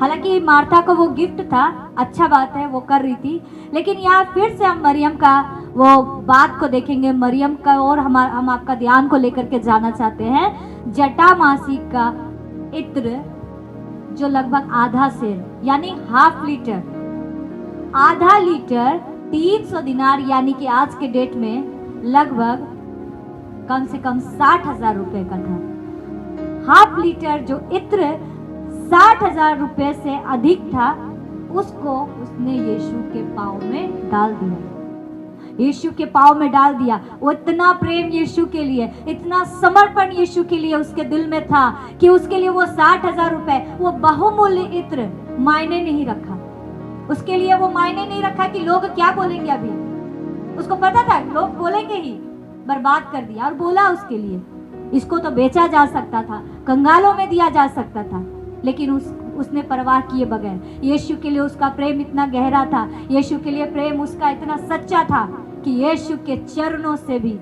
हालांकि मार्था को वो गिफ्ट था, अच्छा बात है, वो कर रही थी। लेकिन यहाँ फिर से हम मरियम का वो बात को देखेंगे, मरियम का, और हम आपका ध्यान को लेकर के जाना चाहते हैं जटामासी का इत्र, जो लगभग आधा सेर यानी हाफ लीटर, आधा लीटर 300 दिनार यानी कि आज के डेट में लगभग कम से कम 60,000 रुपए का था। हाफ लीटर जो इत्र 60,000 रुपए से अधिक था, उसको उसने यीशु के पाँव में डाल दिया। यीशु के पाँव में डाल दिया। वो इतना प्रेम यीशु के लिए, इतना समर्पण यीशु के लिए उसके दिल में था कि उसके लिए वो 60,000 रुपए, वो बहुमूल्य इत्र मायने नहीं रखा। उसके लिए वो मायने नहीं रखा कि लोग क्या बोलेंगे। अभी उसको पता था लोग बोलेंगे ही, बर्बाद कर दिया। और बोला उसके लिए, इसको तो बेचा जा सकता था, कंगालों में दिया जा सकता था, लेकिन उसने परवाह किए बगैर, यीशु के लिए उसका प्रेम इतना गहरा था, यीशु के लिए प्रेम उसका इतना सच्चा था कि यीशु के चरणों से भी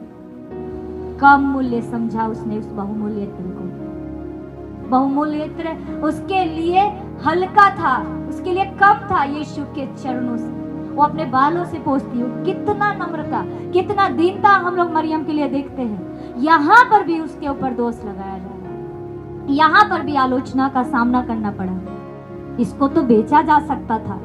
कम मूल्य समझा उसने उस बहुमूल्य इत्र को। बहुमूल्य इत्र उसके लिए हल्का था, उसके लिए कम था यीशु के चरणों से। वो अपने बालों से पोंछती है। कितना नम्रता, कितना दीनता हम लोग मरियम के लिए देखते हैं। यहाँ पर भी उसके ऊपर दोष लगाया जा रहा है, यहाँ पर भी आलोचना का सामना करना पड़ा। इसको तो बेचा जा सकता था।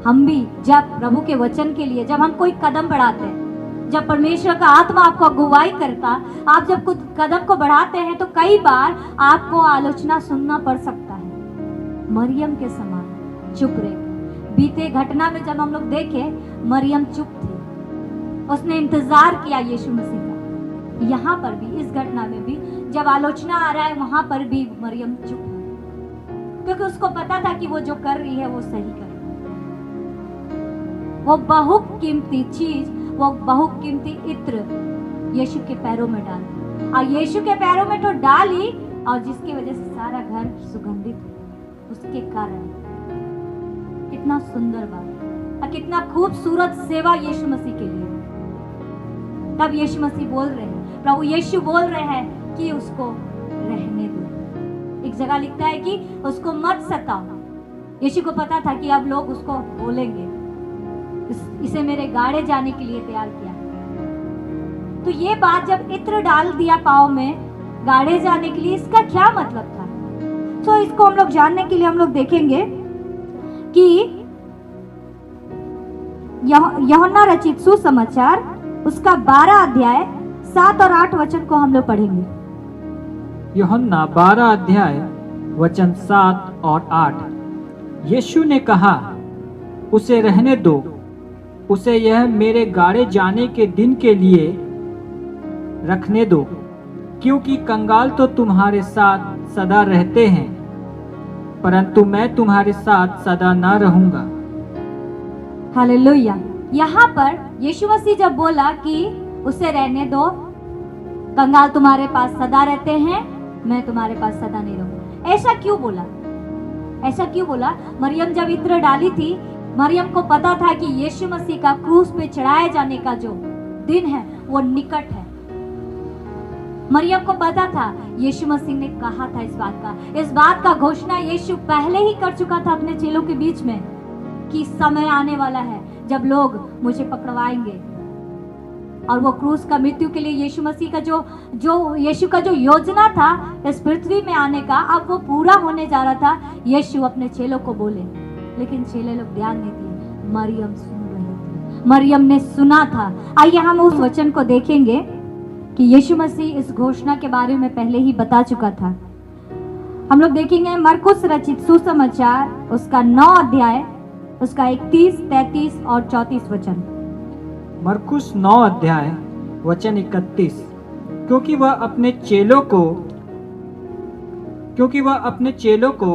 हम भी जब प्रभु के वचन के लिए, जब हम कोई कदम बढ़ाते हैं, जब परमेश्वर का आत्मा आपको अगुवाई करता, आप जब कुछ कदम को बढ़ाते हैं, तो कई बार आपको आलोचना सुनना पड़ सकता है। मरियम के समान चुप रहे। बीते घटना में जब हम लोग देखे, मरियम चुप थी, उसने इंतजार किया यीशु मसीह का। यहाँ पर भी, इस घटना में भी जब आलोचना आ रहा है, वहां पर भी मरियम चुप है, क्योंकि उसको पता था कि वो जो कर रही है वो सही कर रही है। वो बहुकीमती चीज, वो बहुकीमती इत्र यीशु के पैरों में डाली, और यीशु के पैरों में तो डाली, और जिसकी वजह से सारा घर सुगंधित हुआ उसके कारण। कितना सुंदर बात और कितना खूबसूरत सेवा यीशु मसीह के लिए। तब यीशु मसीह बोल रहे हैं, प्रभु यीशु बोल रहे हैं कि उसको रहने दो। एक जगह लिखता है कि उसको मत सताओ। यीशु को पता था कि अब लोग उसको बोलेंगे, इसे मेरे गाड़े जाने के लिए तैयार किया। तो ये बात जब इत्र डाल दिया पाँव में गाड़े जाने के लिए, इसका क्या मतलब था? तो इसको हम लोग जानने के लिए हम लोग देखेंगे कि यूहन्ना रचित सुसमाचार उसका 12 अध्याय 7 और 8 वचन को हम लोग पढ़ेंगे। यूहन्ना 12 अध्याय वचन 7 और 8। यीशु ने कहा, उसे रहने दो, उसे यह मेरे गाड़े जाने के दिन के लिए रखने दो, क्योंकि कंगाल तो तुम्हारे साथ सदा रहते हैं, परंतु मैं तुम्हारे साथ सदा न रहूंगा। हालेलुया। यहाँ पर यीशु मसीह जब बोला कि उसे रहने दो, कंगाल तुम्हारे पास सदा रहते हैं, मैं तुम्हारे पास सदा नहीं रहूंगा, ऐसा क्यों बोला? ऐसा क्यों बोला? मरियम जब इत्र डाली थी, मरियम को पता था कि यीशु मसीह का क्रूस पे चढ़ाए जाने का जो दिन है वो निकट है। मरियम को पता था, यीशु मसीह ने कहा था इस बात का घोषणा यीशु पहले ही कर चुका था अपने चेलों के बीच में कि समय आने वाला है जब लोग मुझे पकड़वाएंगे। और वो क्रूस का मृत्यु के लिए यीशु मसीह का यीशु का जो योजना था इस पृथ्वी में आने का, अब वो पूरा होने जा रहा था। यीशु अपने चेलों को बोले, लेकिन चेले लोग ध्यान नहीं दिए। मरियम सुन रही थी, मरियम ने सुना था। आइए हम उस वचन को देखेंगे कि यीशु मसीह इस घोषणा के बारे में पहले ही बता चुका था। हम लोग देखेंगे मरकुस रचित सुसमाचार उसका 9 अध्याय उसका 31, 33 और 34 वचन। मरकुस 9 अध्याय वचन 31। क्योंकि वह अपने चेलों को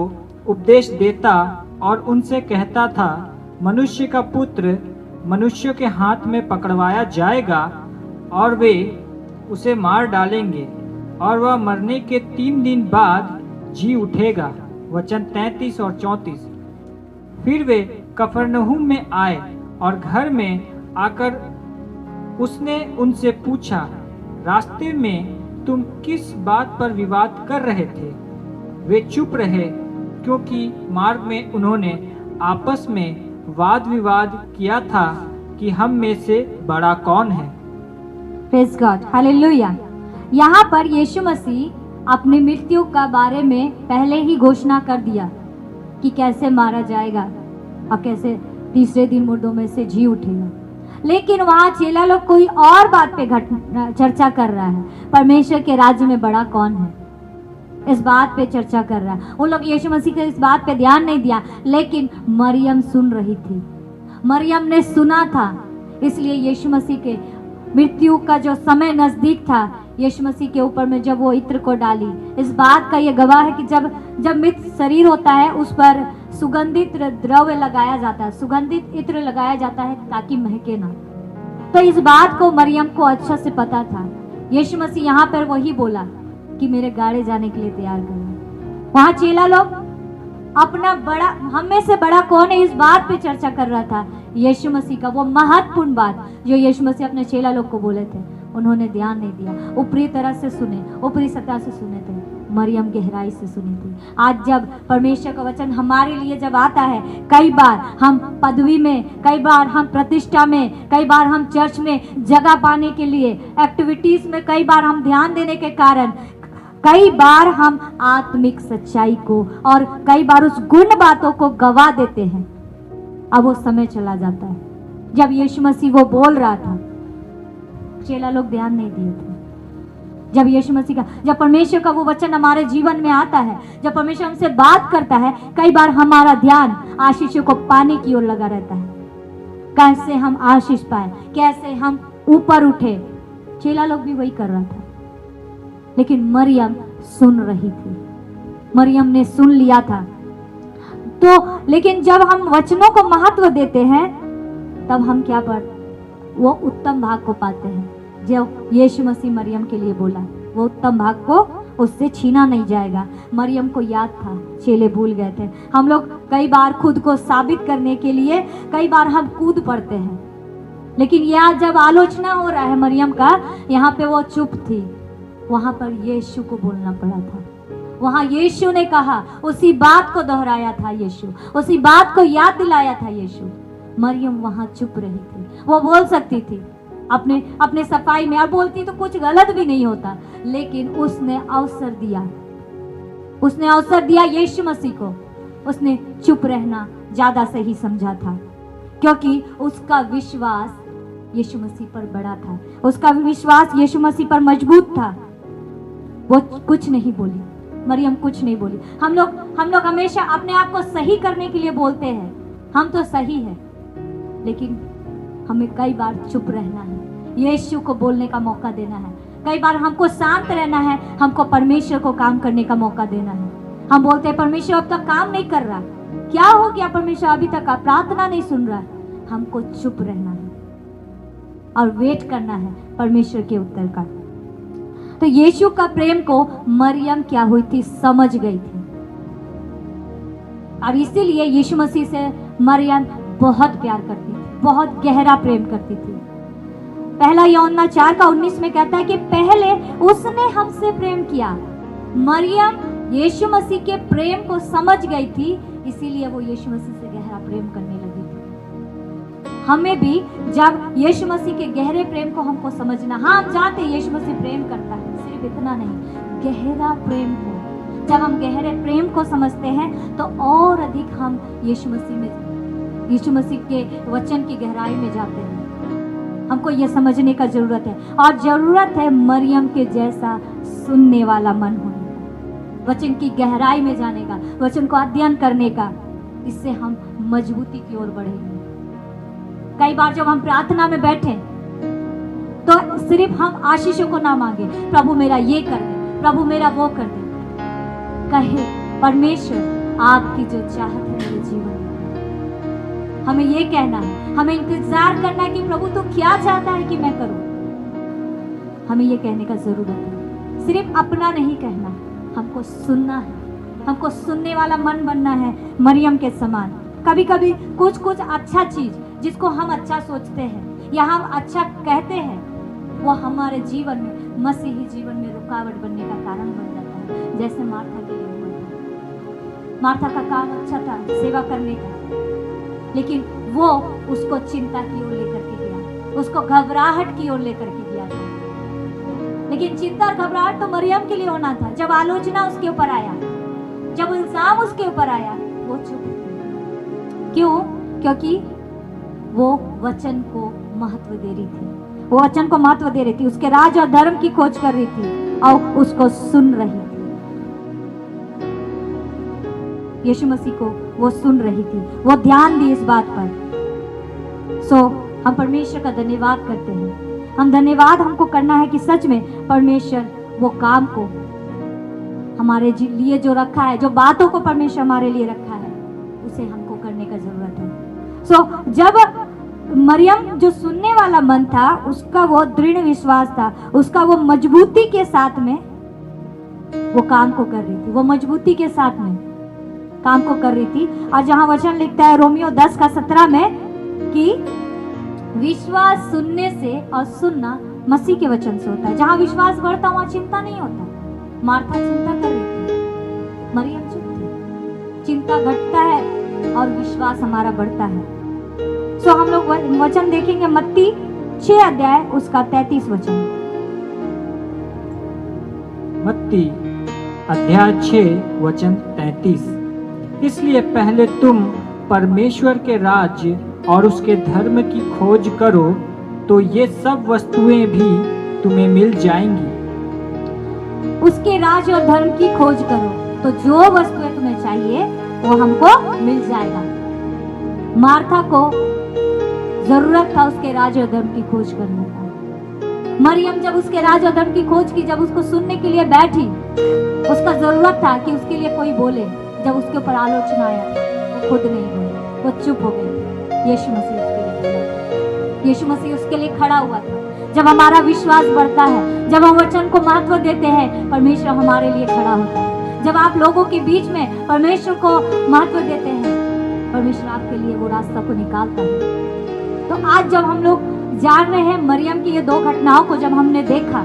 उपदेश देता और उनसे कहता था, मनुष्य का पुत्र मनुष्यों के हाथ में पकड़वाया जाएगा और वे उसे मार डालेंगे और वह मरने के 3 दिन बाद जी उठेगा। वचन 33 और 34। फिर वे कफरनहूम में आए और घर में आकर उसने उनसे पूछा, रास्ते में तुम किस बात पर विवाद कर रहे थे? वे चुप रहे, क्योंकि मार्ग में उन्होंने आपस में वाद विवाद किया था कि हम में से बड़ा कौन है। Praise God, hallelujah. यहाँ पर यीशु मसीह अपनी मृत्यु का बारे में पहले ही घोषणा कर दिया कि कैसे मारा जाएगा और कैसे तीसरे दिन मुर्दों में से जी उठेगा। लेकिन वहाँ चेला लोग कोई और बात पे चर्चा कर रहा है, परमेश्वर के राज्य में बड़ा कौन है, इस बात पे चर्चा कर रहा है। उन लोग यीशु मसीह के इस बात पे ध्यान नहीं दिया, लेकिन मरियम सुन रही थी। मरियम ने सुना था, इसलिए यीशु मसीह के मृत्यु का जो समय नजदीक था, यीशु मसीह के ऊपर में जब वो इत्र को डाली, इस बात का ये गवाह है कि जब मृत शरीर होता है उस पर सुगंधित द्रव्य लगाया जाता है, सुगंधित इत्र लगाया जाता है ताकि महके ना। तो इस बात को मरियम को अच्छा से पता था। यीशु मसीह यहाँ पर वही बोला कि मेरे गाड़े जाने के लिए तैयार करो। वहाँ चेला लोग अपना बड़ा, हम में से बड़ा कौन है, इस बात पे चर्चा कर रहा था। यीशु मसीह का वो महत्वपूर्ण बात जो यीशु मसीह अपने चेला लोग को बोले थे, उन्होंने ध्यान नहीं दिया। ऊपरी तरह से सुने, ऊपरी सतह से सुने थे, मरियम गहराई से सुनी थी। आज जब परमेश्वर का वचन हमारे लिए जब आता है, कई बार हम पदवी में, कई बार हम प्रतिष्ठा में, कई बार हम चर्च में जगह पाने के लिए, एक्टिविटीज में कई बार हम ध्यान देने के कारण, कई बार हम आत्मिक सच्चाई को और कई बार उस गुण बातों को गवा देते हैं। अब वो समय चला जाता है जब यीशु मसीह वो बोल रहा था, चेला लोग ध्यान नहीं दिए थे। जब यीशु मसीह का, जब परमेश्वर का वो वचन हमारे जीवन में आता है, जब परमेश्वर हमसे बात करता है, कई बार हमारा ध्यान आशीषों को पाने की ओर लगा रहता है। कैसे हम आशीष पाए, कैसे हम ऊपर उठे। चेला लोग भी वही कर रहा था, लेकिन मरियम सुन रही थी। मरियम ने सुन लिया था। तो लेकिन जब हम वचनों को महत्व देते हैं, तब हम क्या वो उत्तम भाग को पाते हैं। जो यीशु मसीह मरियम के लिए बोला, वो उत्तम भाग को उससे छीना नहीं जाएगा। मरियम को याद था, चेले भूल गए थे। हम लोग कई बार खुद को साबित करने के लिए कई बार हम कूद पड़ते हैं, लेकिन यह जब आलोचना हो रहा है मरियम का, यहाँ पे वो चुप थी। वहां पर यीशु को बोलना पड़ा था। वहां यीशु ने कहा, उसी बात को दोहराया था यीशु, उसी बात को याद दिलाया था यीशु। मरियम वहां चुप रही थी। वो बोल सकती थी अपने अपने सफाई में, और बोलती तो कुछ गलत भी नहीं होता, लेकिन उसने अवसर दिया, उसने अवसर दिया यीशु मसीह को। उसने चुप रहना ज्यादा सही समझा था, क्योंकि उसका विश्वास यीशु मसीह पर बड़ा था, उसका विश्वास यीशु मसीह पर मजबूत था। वो कुछ नहीं बोली, मरियम कुछ नहीं बोली। हम लोग हमेशा अपने आप को सही करने के लिए बोलते हैं, हम तो सही है, लेकिन हमें कई बार चुप रहना है, यीशु को बोलने का मौका देना है। कई बार हमको शांत रहना है, हमको परमेश्वर को काम करने का मौका देना है। हम बोलते हैं परमेश्वर अब तक काम नहीं कर रहा, क्या हो गया परमेश्वर, अभी तक प्रार्थना नहीं सुन रहा। हमको चुप रहना है और वेट करना है परमेश्वर के उत्तर का। तो यीशु का प्रेम को मरियम क्या हुई थी, समझ गई थी, और इसीलिए यीशु मसीह से मरियम बहुत प्यार करती थी, बहुत गहरा प्रेम करती थी। पहला यूहन्ना 4:19 में कहता है कि पहले उसने हमसे प्रेम किया। मरियम यीशु मसीह के प्रेम को समझ गई थी, इसीलिए वो यीशु मसीह से गहरा प्रेम करने लगी थी। हमें भी जब यीशु मसीह के गहरे प्रेम को हमको समझना, हाँ हम जानते हैं यीशु मसीह प्रेम करता है, सिर्फ इतना नहीं, गहरा प्रेम को जब हम गहरे प्रेम को समझते हैं तो और अधिक हम यीशु मसीह के वचन की गहराई में जाते हैं। हमको यह समझने का जरूरत है, और जरूरत है मरियम के जैसा सुनने वाला मन होने का, वचन की गहराई में जाने का, वचन को अध्ययन करने का। इससे हम मजबूती की ओर बढ़ेंगे। कई बार जब हम प्रार्थना में बैठे तो सिर्फ हम आशीषों को ना मांगे, प्रभु मेरा ये कर दे, प्रभु मेरा वो कर दे, कहे परमेश्वर आपकी जो चाहत है मेरे जीवन में। हमें ये कहना है, हमें इंतजार करना है कि प्रभु तू क्या चाहता है कि मैं करूं। हमें ये कहने का जरूरत है, सिर्फ अपना नहीं कहना, हमको सुनना है, हमको सुनने वाला मन बनना है मरियम के समान। कभी कभी कुछ अच्छा चीज जिसको हम अच्छा सोचते हैं या हम अच्छा कहते हैं, वो हमारे जीवन में, मसीही जीवन में रुकावट बनने का कारण बन जाता है। जैसे मार्था के लिए हुआ था। मार्था का काम अच्छा था सेवा करने का, लेकिन वो उसको चिंता की ओर लेकर के गया, उसको घबराहट की ओर लेकर के गया था। लेकिन चिंता और घबराहट तो मरियम के लिए होना था। जब आलोचना उसके ऊपर आया, जब इल्जाम उसके ऊपर आया, वो चुप। क्यों? क्योंकि वो वचन को महत्व दे रही थी, वो वचन को महत्व दे रही थी, उसके राज और धर्म की खोज कर रही थी और उसको सुन रही थी। यीशु मसीह को वो सुन रही थी, वो ध्यान दी इस बात पर। सो हम परमेश्वर का धन्यवाद करते हैं। हम धन्यवाद हमको करना है कि सच में परमेश्वर वो काम को हमारे लिए जो रखा है, जो बातों को परमेश्वर हमारे लिए रखा है, उसे हमको करने का जरूरत है। सो जब मरियम जो सुनने वाला मन था, उसका वो दृढ़ विश्वास था, उसका वो मजबूती के साथ में वो काम को कर रही थी, वो मजबूती के साथ में काम को कर रही थी। और जहां वचन लिखता है रोमियो 10:17 में कि विश्वास सुनने से और सुनना मसीह के वचन से होता है। जहां विश्वास बढ़ता वहां चिंता नहीं होता। मार्था चिंता कर रही थी, मरियम चुप थी। चिंता घटता है और विश्वास हमारा बढ़ता है। सो हम लोग वचन देखेंगे मत्ती 6 अध्याय उसका 33 वचन। मत्ती अध्याय 6 वचन 33। इसलिए पहले तुम परमेश्वर के राज्य और उसके धर्म की खोज करो, तो ये सब वस्तुएं भी तुम्हें मिल जाएंगी। उसके राज्य और धर्म की खोज करो तो जो वस्तुएं तुम्हें चाहिए वो हमको मिल जाएगा। मार्था को जरूरत था उसके राज्य और धर्म की खोज करने का। मरियम जब उसके राज्य और धर्म की खोज की, जब उसको सुनने के लिए बैठी, उसका जरूरत था कि उसके लिए कोई बोले। जब उसके ऊपर आलोचना आया, वो खुद नहीं बोली, वो चुप हो गई। यीशु मसीह उसके लिए बोला, यीशु मसीह उसके लिए खड़ा हुआ था। जब हमारा विश्वास बढ़ता है, जब हम वचन को महत्व देते हैं, परमेश्वर हमारे लिए खड़ा होता है। जब आप लोगों के बीच में परमेश्वर को महत्व देते हैं, परमेश्वर आपके लिए वो रास्ता को निकालता है। तो आज जब हम लोग जान रहे हैं मरियम की ये दो घटनाओं को, जब हमने देखा,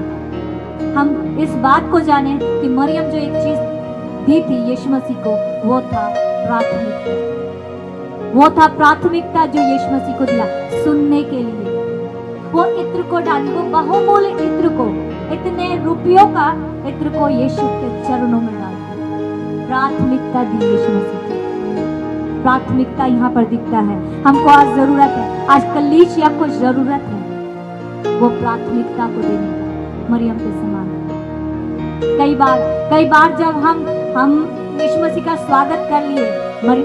हम इस बात को जाने कि मरियम जो एक चीज दी थी यीशु मसीह को, वो था प्राथमिकता। वो था प्राथमिकता जो यीशु मसीह को दिया सुनने के लिए। वो इत्र को डाली, वो बहुमूल्य इत्र को, इतने रुपयों का इत्र को यीशु के चरणों में डाला। प्राथमिकता दी यीशु मसीह को। प्राथमिकता यहाँ पर दिखता है। हमको आज जरूरत है, आज कलीसिया को जरूरत है वो प्राथमिकता को देने का, मरियम के समान। कई बार जब हम यीशु मसीह का स्वागत कर लिए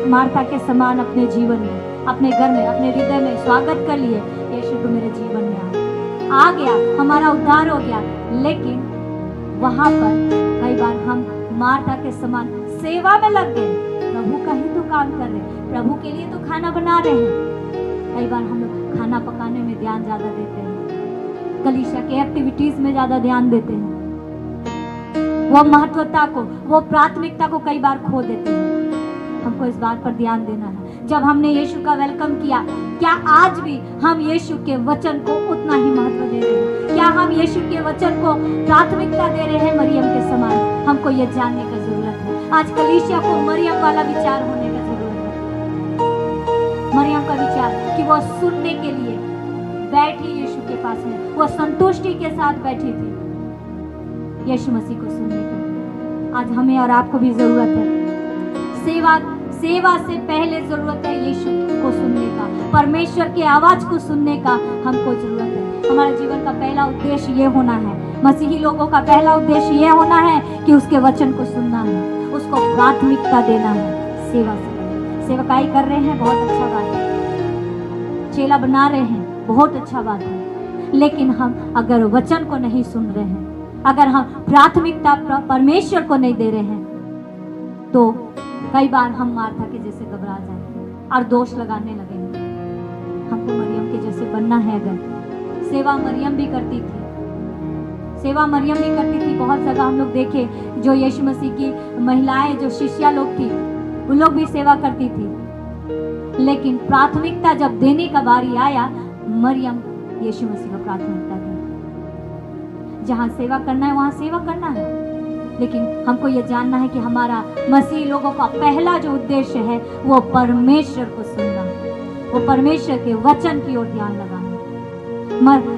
मार्था के समान अपने जीवन में, अपने घर में, अपने हृदय में स्वागत कर लिए, यीशु तो मेरे जीवन में आ गया, हमारा उद्धार हो गया। लेकिन वहां पर कई बार हम मार्था के समान सेवा में लग गए, प्रभु का ही तो काम कर रहे हैं, प्रभु के लिए तो खाना बना रहे हैं। कई बार हम लोग खाना पकाने में ध्यान ज्यादा देते हैं, कलीसिया के एक्टिविटीज में ज्यादा ध्यान देते हैं, वो महत्वता को, वो प्राथमिकता को कई बार खो देते हैं। हमको इस बात पर ध्यान देना है। जब हमने यीशु का वेलकम किया, क्या आज भी हम यीशु के वचन को उतना ही महत्व दे रहे हैं? क्या हम यीशु के वचन को प्राथमिकता दे रहे हैं मरियम के समान? हमको ये जानने का जरूरत है। आज कलीसिया को मरियम वाला विचार होने का जरूरत है। मरियम का विचार कि वो सुनने के लिए बैठी यीशु के पास में, वो संतुष्टि के साथ बैठी थी यीशु मसीह को सुनने की। आज हमें और आपको भी जरूरत है। सेवा से पहले जरूरत है यीशु को सुनने का, परमेश्वर की आवाज को सुनने का हमको जरूरत है। हमारे जीवन का पहला उद्देश्य ये होना है, मसीही लोगों का पहला उद्देश्य ये होना है कि उसके वचन को सुनना है, उसको प्राथमिकता देना है। सेवा से पहले सेवकाई कर रहे हैं, बहुत अच्छा बात है, चेला बना रहे हैं, बहुत अच्छा बात है। लेकिन हम अगर वचन को नहीं सुन रहे हैं, अगर हम प्राथमिकता परमेश्वर को नहीं दे रहे हैं, तो कई बार हम मार्था के जैसे घबरा जाएंगे और दोष लगाने लगेंगे। हमको मरियम के जैसे बनना है। अगर सेवा मरियम भी करती थी, बहुत जगह हम लोग देखे जो यीशु मसीह की महिलाएं, जो शिष्या लोग थी, उन लोग भी सेवा करती थी। लेकिन प्राथमिकता जब देने का बारी आया, मरियम यीशु मसीह को प्राथमिकता दी। जहाँ सेवा करना है वहाँ सेवा करना है, लेकिन हमको ये जानना है कि हमारा मसीह लोगों का पहला जो उद्देश्य है वो परमेश्वर को सुनना, वो परमेश्वर के वचन की ओर ध्यान लगाना।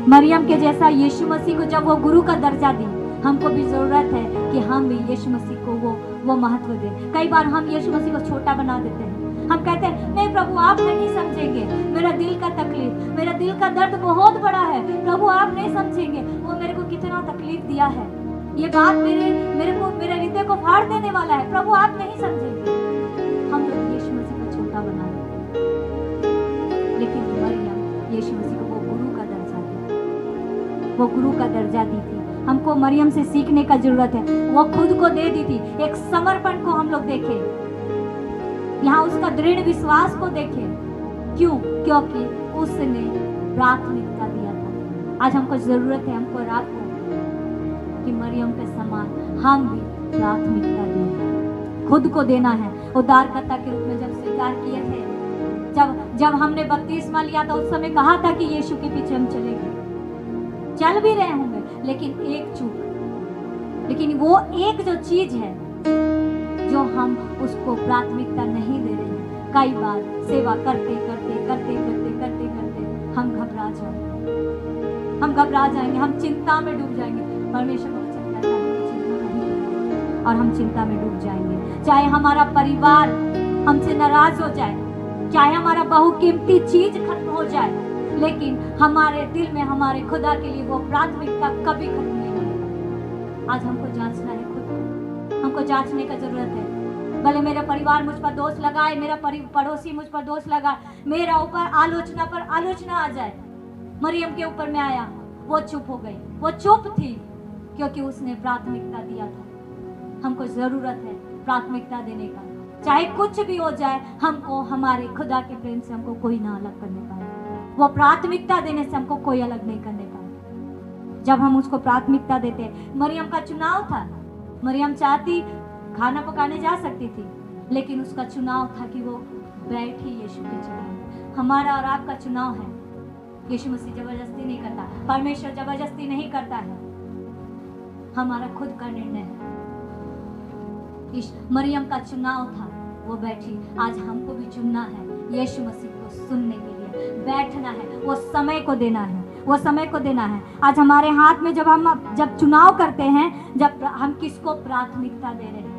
मरियम के जैसा यीशु मसीह को जब वो गुरु का दर्जा दी, हमको भी जरूरत है कि हम भी यीशु मसीह को वो महत्व दें। कई बार हम यीशु मसीह को छोटा बना देते हैं। हम कहते हैं नहीं प्रभु आप नहीं समझेंगे, मेरा दिल का तकलीफ, मेरा दिल का दर्द बहुत बड़ा है, प्रभु आप नहीं समझेंगे, वो मेरे को कितना तकलीफ दिया है, ये बात मेरे हृदय को फाड़ देने वाला है, प्रभु आप नहीं समझेंगे। हम लोग यीशु मसीह को छोटा बना देते हैं। लेकिन मरियम यीशु मसीह को वो गुरु का दर्जा दी, वो गुरु का दर्जा दी थी। हमको मरियम से सीखने का जरूरत है। वो खुद को दे दी थी, एक समर्पण को हम लोग देखे, यहाँ उसका दृढ़ विश्वास को देखे। क्यों? क्योंकि उसने प्राथमिकता दिया था। आज हमको जरूरत है, हमको रात को कि मरियम के समान हम भी प्राथमिकता दें, खुद को देना है। उद्धारकर्ता के रूप में जब स्वीकार किए थे, जब हमने बपतिस्मा लिया था, उस समय कहा था कि यीशु के पीछे हम चलेंगे, चल भी रहे होंगे, लेकिन एक चूक, लेकिन वो एक जो चीज है जो हम उसको प्राथमिकता नहीं दे रहे हैं। कई बार सेवा करते करते करते करते करते करते हम घबरा जाएंगे, हम चिंता में डूब जाएंगे। परमेश्वर को चिंता नहीं, और हम चिंता में डूब जाएंगे। चाहे हमारा परिवार हमसे नाराज हो जाए, चाहे हमारा बहुकीमती चीज खत्म हो जाए, लेकिन हमारे दिल में हमारे खुदा के लिए वो प्राथमिकता कभी खत्म नहीं होगी। आज हमको जांचना है, खुद को हमको जांचने का जरूरत है। भले मेरा परिवार मुझ पर दोष लगाए, मेरा पड़ोसी मुझ पर दोष लगा, मेरा ऊपर आलोचना पर आलोचना आ जाए। मरियम के ऊपर में आया, वो चुप हो गई, वो चुप थी क्योंकि उसने प्राथमिकता दिया था। हमको जरूरत है प्राथमिकता देने का। चाहे कुछ भी हो जाए, हमको हमारे खुदा के प्रेम से हमको कोई ना अलग करने पाए। वो प्राथमिकता देने से हमको कोई अलग नहीं करने पाए। जब हम उसको प्राथमिकता देते, मरियम का चुनाव था, मरियम चाहती खाना पकाने जा सकती थी, लेकिन उसका चुनाव था कि वो बैठी यीशु के चरणों। हमारा और आपका चुनाव है, यीशु मसीह जबरदस्ती नहीं करता, परमेश्वर जबरदस्ती नहीं करता है, हमारा खुद का निर्णय है। मरियम का चुनाव था, वो बैठी। आज हमको भी चुनना है, यीशु मसीह को सुनने के लिए बैठना है, वो समय को देना है, वो समय को देना है। आज हमारे हाथ में जब चुनाव करते हैं, जब हम किसको प्राथमिकता दे रहे हैं?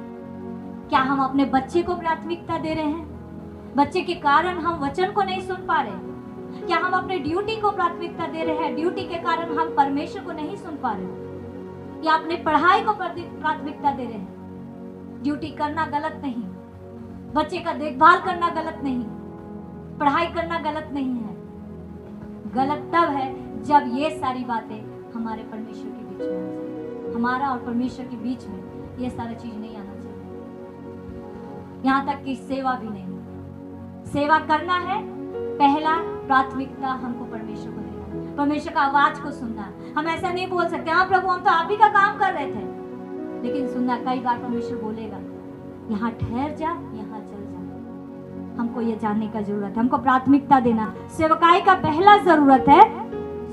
क्या हम अपने बच्चे को प्राथमिकता दे रहे हैं? बच्चे के कारण हम वचन को नहीं सुन पा रहे? क्या हम अपने ड्यूटी को प्राथमिकता दे रहे हैं? ड्यूटी के कारण हम परमेश्वर को नहीं सुन पा रहे? या अपने पढ़ाई को प्राथमिकता दे रहे हैं? ड्यूटी करना गलत नहीं, बच्चे का देखभाल करना गलत नहीं, पढ़ाई करना गलत नहीं है। गलत तब है जब ये सारी बातें हमारे परमेश्वर के बीच में आ जाए। हमारा और परमेश्वर के बीच में ये सारी चीज नहीं आना चाहिए। यहाँ तक कि सेवा भी नहीं। सेवा करना है, पहला प्राथमिकता हमको परमेश्वर को देना है, परमेश्वर का आवाज को सुनना है। हम ऐसा नहीं बोल सकते, हाँ प्रभु हम तो आप ही का काम कर रहे थे, लेकिन सुनना, कई बार परमेश्वर बोलेगा यहाँ ठहर जा, यहाँ चल जा। हमको ये जानने का जरूरत है, हमको प्राथमिकता देना। सेवकाई का पहला जरूरत है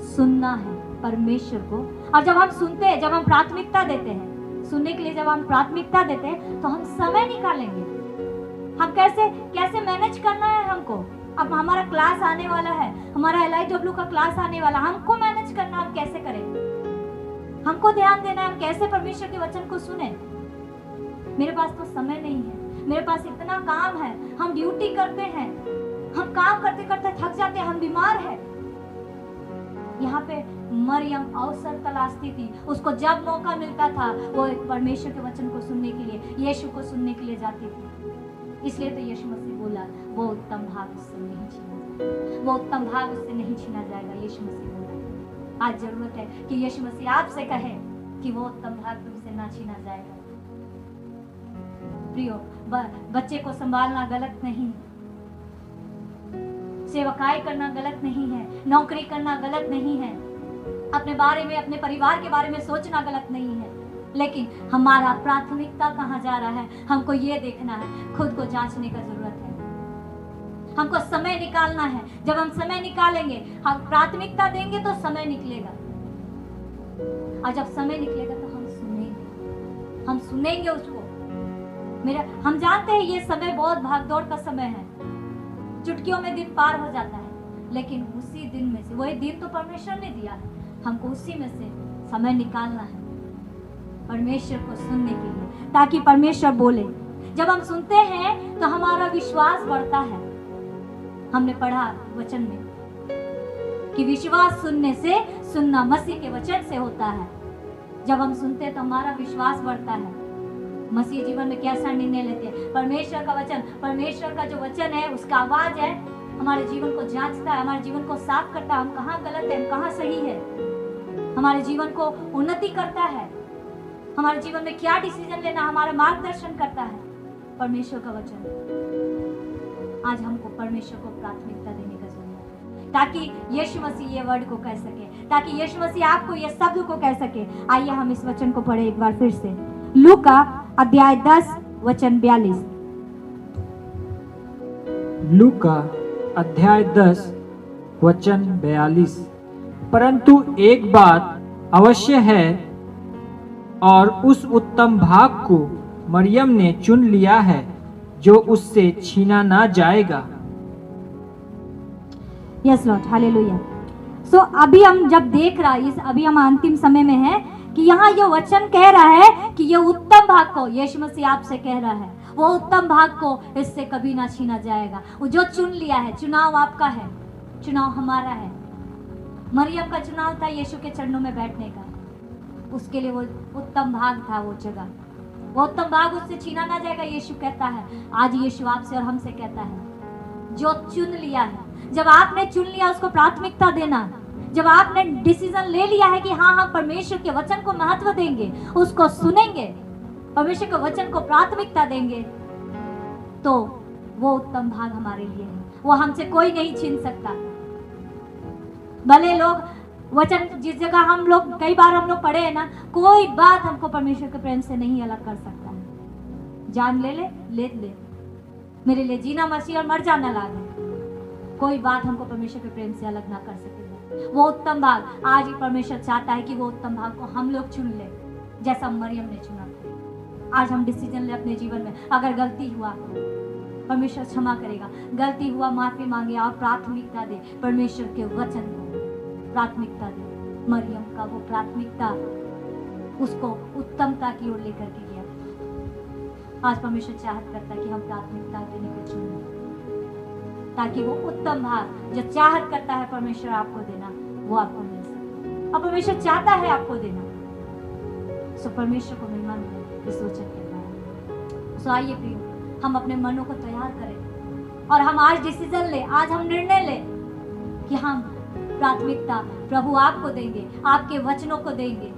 सुनना है परमेश्वर को। और जब हम सुनते हैं, जब हम प्राथमिकता देते हैं, सुनने के लिए जब हम प्राथमिकता देते हैं, तो हम समय निकालेंगे। हम कैसे मैनेज करना है हमको। अब हमारा क्लास आने वाला है, हमारा LIW का क्लास आने वाला, हमको मैनेज करना, हम कैसे करेंगे? हमको ध्यान देना है हम कैसे परमेश्वर के वचन को सुने। मेरे पास तो समय नहीं है, मेरे पास इतना काम है, हम ड्यूटी करते हैं, हम काम करते करते थक जाते हैं, हम बीमार हैं। यहाँ पे मरियम अवसर तलाशती थी, उसको जब मौका मिलता था वो परमेश्वर के वचन को सुनने के लिए, यीशु को सुनने के लिए जाती थी। इसलिए तो यीशु मसीह बोला वो उत्तम भाग उससे नहीं छीना जाएगा, वो उत्तम भाग उससे नहीं छीना जाएगा। यीशु मसीह बोला। आज जरूरत है कि यीशु मसीह आपसे कहे कि वो उत्तम भाग तुमसे ना छीना जाएगा। प्रियो, बच्चे को संभालना गलत नहीं, सेवकाई करना गलत नहीं है, नौकरी करना गलत नहीं है, अपने बारे में, अपने परिवार के बारे में सोचना गलत नहीं है, लेकिन हमारा प्राथमिकता कहाँ जा रहा है, हमको ये देखना है, खुद को जांचने का जरूरत है। हमको समय निकालना है। जब हम समय निकालेंगे, हम प्राथमिकता देंगे तो समय निकलेगा, और जब समय निकलेगा तो हम सुनेंगे उसको। हम जानते हैं ये समय बहुत भागदौड़ का समय है, चुटकियों में दिन पार हो जाता है, लेकिन उसी दिन में से, वही दिन तो परमेश्वर ने दिया है, हमको उसी में से समय निकालना है परमेश्वर को सुनने के लिए, ताकि परमेश्वर बोले। जब हम सुनते हैं तो हमारा विश्वास बढ़ता है। हमने पढ़ा वचन में कि विश्वास सुनने से, सुनना मसीह के वचन से होता है। जब हम सुनते हैं तो हमारा विश्वास बढ़ता है। मसीह जीवन में कैसा निर्णय लेते हैं? परमेश्वर का वचन, परमेश्वर का जो वचन है, उसका आवाज है, हमारे जीवन को जांचता है, हमारे जीवन को साफ करता है, हम कहाँ गलत है, हम कहाँ सही है, हमारे जीवन को उन्नति करता है, हमारे जीवन में क्या डिसीजन लेना, हमारा मार्गदर्शन करता है परमेश्वर का वचन। आज हमको परमेश्वर को प्राथमिकता देने का जरूरत है, ताकि यीशु मसीह ये वर्ड को कह सके, ताकि यीशु मसीह आपको ये शब्द को कह सके। आइए हम इस वचन को पढ़े एक बार फिर से। लूका अध्याय 10 वचन 42। लूका अध्याय 10 वचन 42। परंतु एक बात अवश्य है, और उस उत्तम भाग को मरियम ने चुन लिया है जो उससे छीना ना जाएगा। Yes Lord, hallelujah. सो अभी हम जब देख रहा है, अभी हम अंतिम समय में है कि यहाँ ये वचन कह रहा है कि ये उत्तम भाग को यीशु मसीह आपसे कह रहा है, वो उत्तम भाग को इससे कभी ना छीना जाएगा। वो जो चुन लिया है, चुनाव आपका है, चुनाव हमारा है। मरियम का चुनाव था यीशु के चरणों में बैठने का, उसके लिए वो उत्तम भाग था, वो जगह, वो उत्तम भाग उससे छीना ना जाएगा। यीशु कहता है, आज यीशु आपसे और हमसे कहता है, जो चुन लिया है, जब आपने चुन लिया उसको प्राथमिकता देना, जब आपने डिसीजन ले लिया है कि हाँ हम परमेश्वर के वचन को महत्व देंगे, उसको सुनेंगे, परमेश्वर के वचन को प्राथमिकता देंगे, तो वो उत्तम भाग हमारे लिए है, वो हमसे कोई नहीं छीन सकता। भले लोग वचन जिस जगह हम लोग कई बार हम लोग पढ़े हैं ना, कोई बात हमको परमेश्वर के प्रेम से नहीं अलग कर सकता है। जान ले ले मेरे लिए जीना मसीह और मर जाना लाभ है। कोई बात हमको परमेश्वर के प्रेम से अलग ना कर सकेगा। वो उत्तम भाग आज ही परमेश्वर चाहता है कि वो उत्तम भाग को हम लोग चुन ले, जैसा मरियम ने चुना था। आज हम डिसीजन ले अपने जीवन में। अगर गलती हुआ परमेश्वर क्षमा करेगा, गलती हुआ माफी मांगे और प्राथमिकता दे परमेश्वर के वचन को, प्राथमिकता दे। मरियम का वो प्राथमिकता उसको उत्तमता की ओर लेकर के गया। आज परमेश्वर चाहत करता है कि हम प्राथमिकता देने को चुनें, ताकि वो उत्तम भाग जो चाहत करता है परमेश्वर आपको देना, वो आपको मिल सके। और परमेश्वर चाहता है आपको देना, सो परमेश्वर को महिमा मिले इस वचन के द्वारा। सो आइए प्रियो, हम अपने मनों को तैयार करें और हम आज डिसीजन ले, आज हम निर्णय ले कि हम प्राथमिकता प्रभु आपको देंगे, आपके वचनों को देंगे।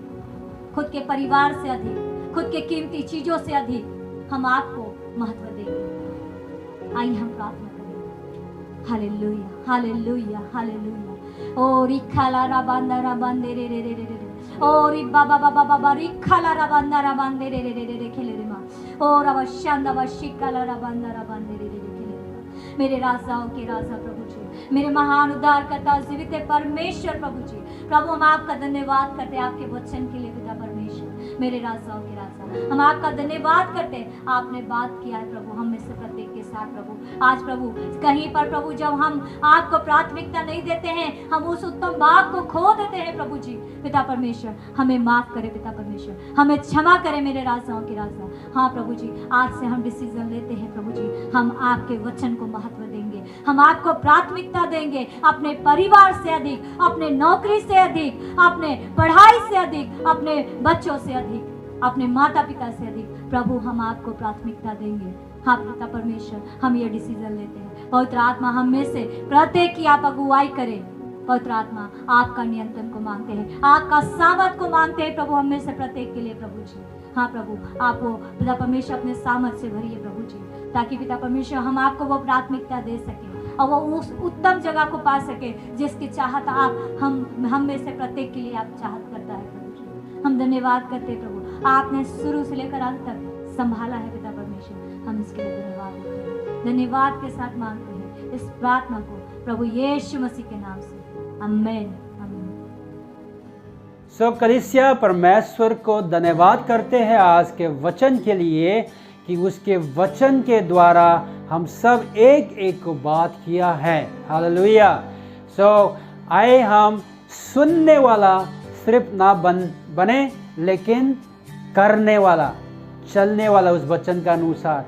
खुद के परिवार से अधिक, खुद के कीमती चीजों से अधिक हम आपको महत्व देंगे। आइए हम प्रार्थना करें। Hallelujah, hallelujah, hallelujah. ओ रिखाला राबांदा राबांदे रे रे रे रे रे, ओ रि बाबा बाबा बाबा रिखाला राबांदा राबांदे रे रे रे रे रे खेले रे मां, ओ रवशांदा वशिकाला राबांदा राबांदे रे रे रे खेले रे मां। मेरे राजाओं के राजा प्रभु जी, मेरे महान उद्धारकर्ता जीवित परमेश्वर प्रभु जी, प्रभु हम आपका धन्यवाद करते हैं आपके वचन के लिए पिता परमेश्वर। मेरे राजाओं के राजा, हम आपका धन्यवाद करते हैं, आपने बात किया है प्रभु हम में से प्रत्येक के साथ प्रभु। आज प्रभु कहीं पर प्रभु जब हम आपको प्राथमिकता नहीं देते हैं, हम उस उत्तम भाग को खो देते हैं प्रभु जी। पिता परमेश्वर हमें माफ करे, पिता परमेश्वर हमें क्षमा करे मेरे राजाओं के राजा। हाँ प्रभु जी, आज से हम डिसीजन लेते हैं प्रभु जी, हम आपके वचन को महत्व देंगे, हम आपको प्राथमिकता देंगे अपने परिवार से अधिक, अपने नौकरी से अधिक, अपने पढ़ाई से अधिक, अपने बच्चों से अधिक, अपने माता पिता से अधिक प्रभु हम आपको प्राथमिकता देंगे। हाँ पिता परमेश्वर, हम ये डिसीजन लेते हैं। पवित्र आत्मा हम में से प्रत्येक की आप अगुवाई करें। पवित्र आत्मा आपका नियंत्रण को मांगते हैं, आपका सामर्थ को मांगते हैं प्रभु हम में से प्रत्येक के लिए प्रभु जी। हाँ प्रभु, आप वो पिता परमेश्वर अपने सामर्थ से भरिए प्रभु जी, ताकि पिता परमेश्वर हम आपको वो प्राथमिकता दे सके और वो उस उत्तम जगह को पा सके जिसकी चाहत आप हम में से प्रत्येक के लिए आप चाहत करता है प्रभु जी। हम धन्यवाद करते हैं प्रभु, आपने शुरू से लेकर अंत तक संभाला है पिता परमेश्वर, हम इसके लिए धन्यवाद देते हैं। धन्यवाद के साथ मांगते हैं इस प्रार्थना को प्रभु यीशु मसीह के नाम से, आमीन। सो कलीसिया परमेश्वर को धन्यवाद करते हैं आज के वचन के लिए कि उसके वचन के द्वारा हम सब एक एक को बात किया है। हालेलुया। सो आए हम सुनने वाला सिर्फ ना बने, लेकिन करने वाला, चलने वाला उस वचन का अनुसार,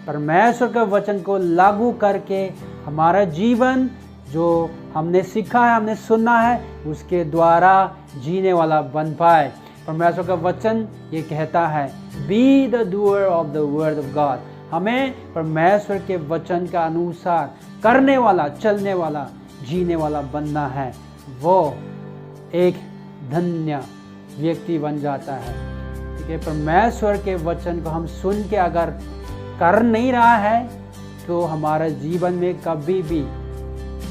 परमेश्वर के वचन को लागू करके हमारा जीवन जो हमने सीखा है, हमने सुना है, उसके द्वारा जीने वाला बन पाए। परमेश्वर का वचन ये कहता है, be the doer of the word of God. हमें परमेश्वर के वचन का अनुसार करने वाला, चलने वाला, जीने वाला बनना है। वो एक धन्य व्यक्ति बन जाता है। ठीक है, परमेश्वर के वचन को हम सुन के अगर कर नहीं रहा है तो हमारे जीवन में कभी भी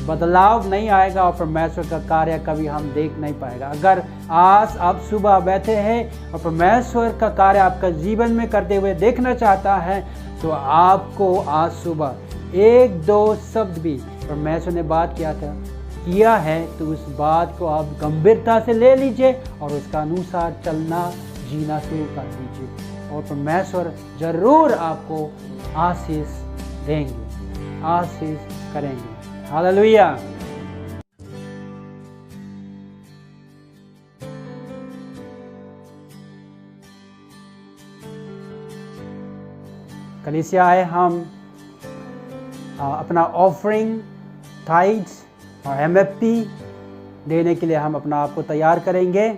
बदलाव नहीं आएगा और परमेश्वर का कार्य कभी हम देख नहीं पाएगा। अगर आज आप सुबह बैठे हैं और परमेश्वर का कार्य आपका जीवन में करते हुए देखना चाहता है, तो आपको आज सुबह एक दो शब्द भी परमेश्वर ने बात किया है तो उस बात को आप गंभीरता से ले लीजिए और उसका अनुसार चलना, जीना शुरू कर दीजिए और परमेश्वर जरूर आपको आशीष देंगे, आशीष करेंगे। हालेलुया। कलीसिया है, हम अपना ऑफरिंग, टाइड्स और एमएफपी देने के लिए हम अपना आप को तैयार करेंगे।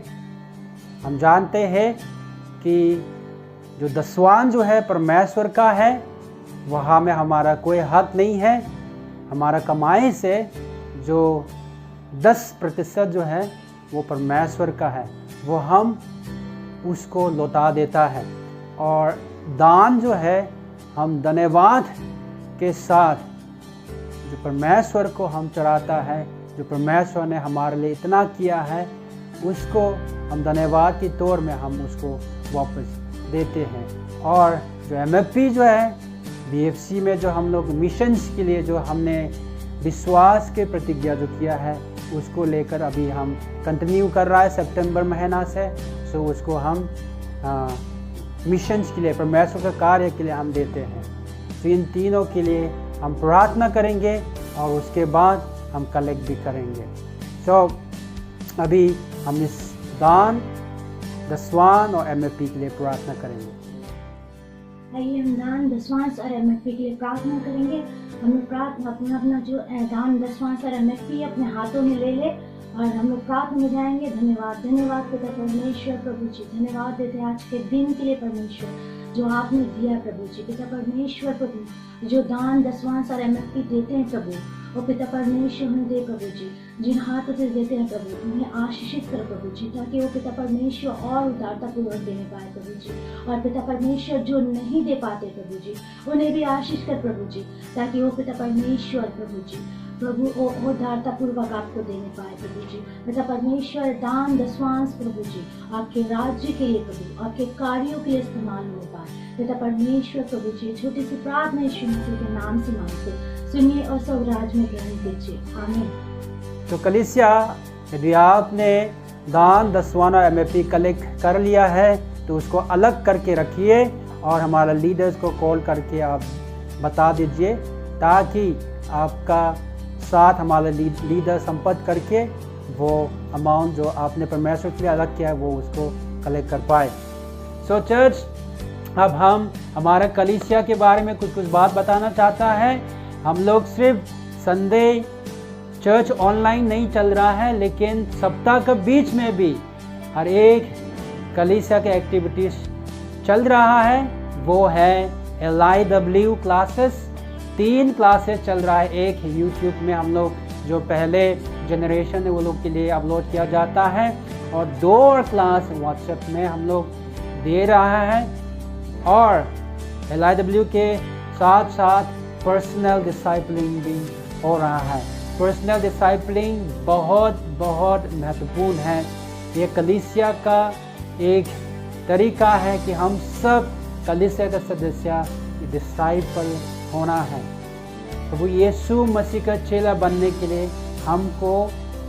हम जानते हैं कि जो दसवां जो है परमेश्वर का है, वहाँ में हमारा कोई हक नहीं है। हमारा कमाई से जो 10% जो है वो परमेश्वर का है, वो हम उसको लौटा देता है। और दान जो है हम धन्यवाद के साथ जो परमेश्वर को हम चढ़ाता है, जो परमेश्वर ने हमारे लिए इतना किया है, उसको हम धन्यवाद के तौर में हम उसको वापस देते हैं। और जो MFP जो है BFC में जो हम लोग मिशंस के लिए जो हमने विश्वास के प्रतिज्ञा जो किया है, उसको लेकर अभी हम कंटिन्यू कर रहा है सितंबर महीना से। सो उसको हम मिशंस के लिए, परमेश्वर के कार्य के लिए हम देते हैं। तो इन तीनों के लिए हम प्रार्थना करेंगे और उसके बाद हम कलेक्ट भी करेंगे। सो अभी हम इस दान, दसवान और MFP के लिए प्रार्थना करेंगे। आइए हम दान, दसवांश और MFP के लिए प्रार्थना करेंगे। हम लोग प्रार्थना अपना जो दान, दसवांश और MFP अपने हाथों में ले ले और हम लोग प्रार्थना में जाएंगे। धन्यवाद पिता परमेश्वर प्रभु जी, धन्यवाद देते हैं आज के दिन के लिए परमेश्वर जो आपने दिया प्रभु जी। पिता परमेश्वर प्रभु जो दान, दसवांश और MFP देते हैं प्रभु, और पिता परमेश्वर उन्हें दे प्रभु जी, जिन हाथों से देते हैं प्रभु उन्हें आशीषित करो प्रभु जी, ताकि वो पिता परमेश्वर और उदारता पूर्वक देने पाए प्रभु जी। और पिता परमेश्वर जो नहीं दे पाते प्रभु जी, उन्हें भी आशीष कर प्रभु जी, ताकि वो पिता परमेश्वर प्रभु जी प्रभु उदारता पूर्वक आपको देने पाए प्रभु जी। पिता परमेश्वर दान, दसवांश प्रभु जी आपके राज्य के लिए प्रभु, आपके कार्यों के लिए इस्तेमाल हो पाए पिता परमेश्वर प्रभु जी। छोटी सी प्रार्थना यीशु मसीह के नाम से मांगते, सुनिए और स्वराज में ग्रहण कीजिए, आमीन। तो कलीसिया, यदि आपने दान, दसवां और MFP कलेक्ट कर लिया है तो उसको अलग करके रखिए और हमारे लीडर्स को कॉल करके आप बता दीजिए, ताकि आपका साथ हमारे लीडर संपर्क करके वो अमाउंट जो आपने परमेश्वर के लिए अलग किया है वो उसको कलेक्ट कर पाए। सो चर्च, अब हम हमारा कलीसिया के बारे में कुछ बात बताना चाहता है। हम लोग सिर्फ संडे चर्च ऑनलाइन नहीं चल रहा है, लेकिन सप्ताह के बीच में भी हर एक कलीसिया के एक्टिविटीज चल रहा है। वो है LIW क्लासेस, 3 क्लासेस चल रहा है। एक यूट्यूब में हम लोग जो पहले जनरेशन है वो लोग के लिए अपलोड किया जाता है, और 2 और क्लास व्हाट्सएप में हम लोग दे रहा है। और LIW के साथ साथ पर्सनल डिसाइपलिंग भी हो रहा है। पर्सनल डिसाइपलिंग बहुत बहुत महत्वपूर्ण है। ये कलीसिया का एक तरीका है कि हम सब कलीसिया का सदस्य डिसाइपल होना है। प्रभु यीशु मसीह का चेला बनने के लिए हमको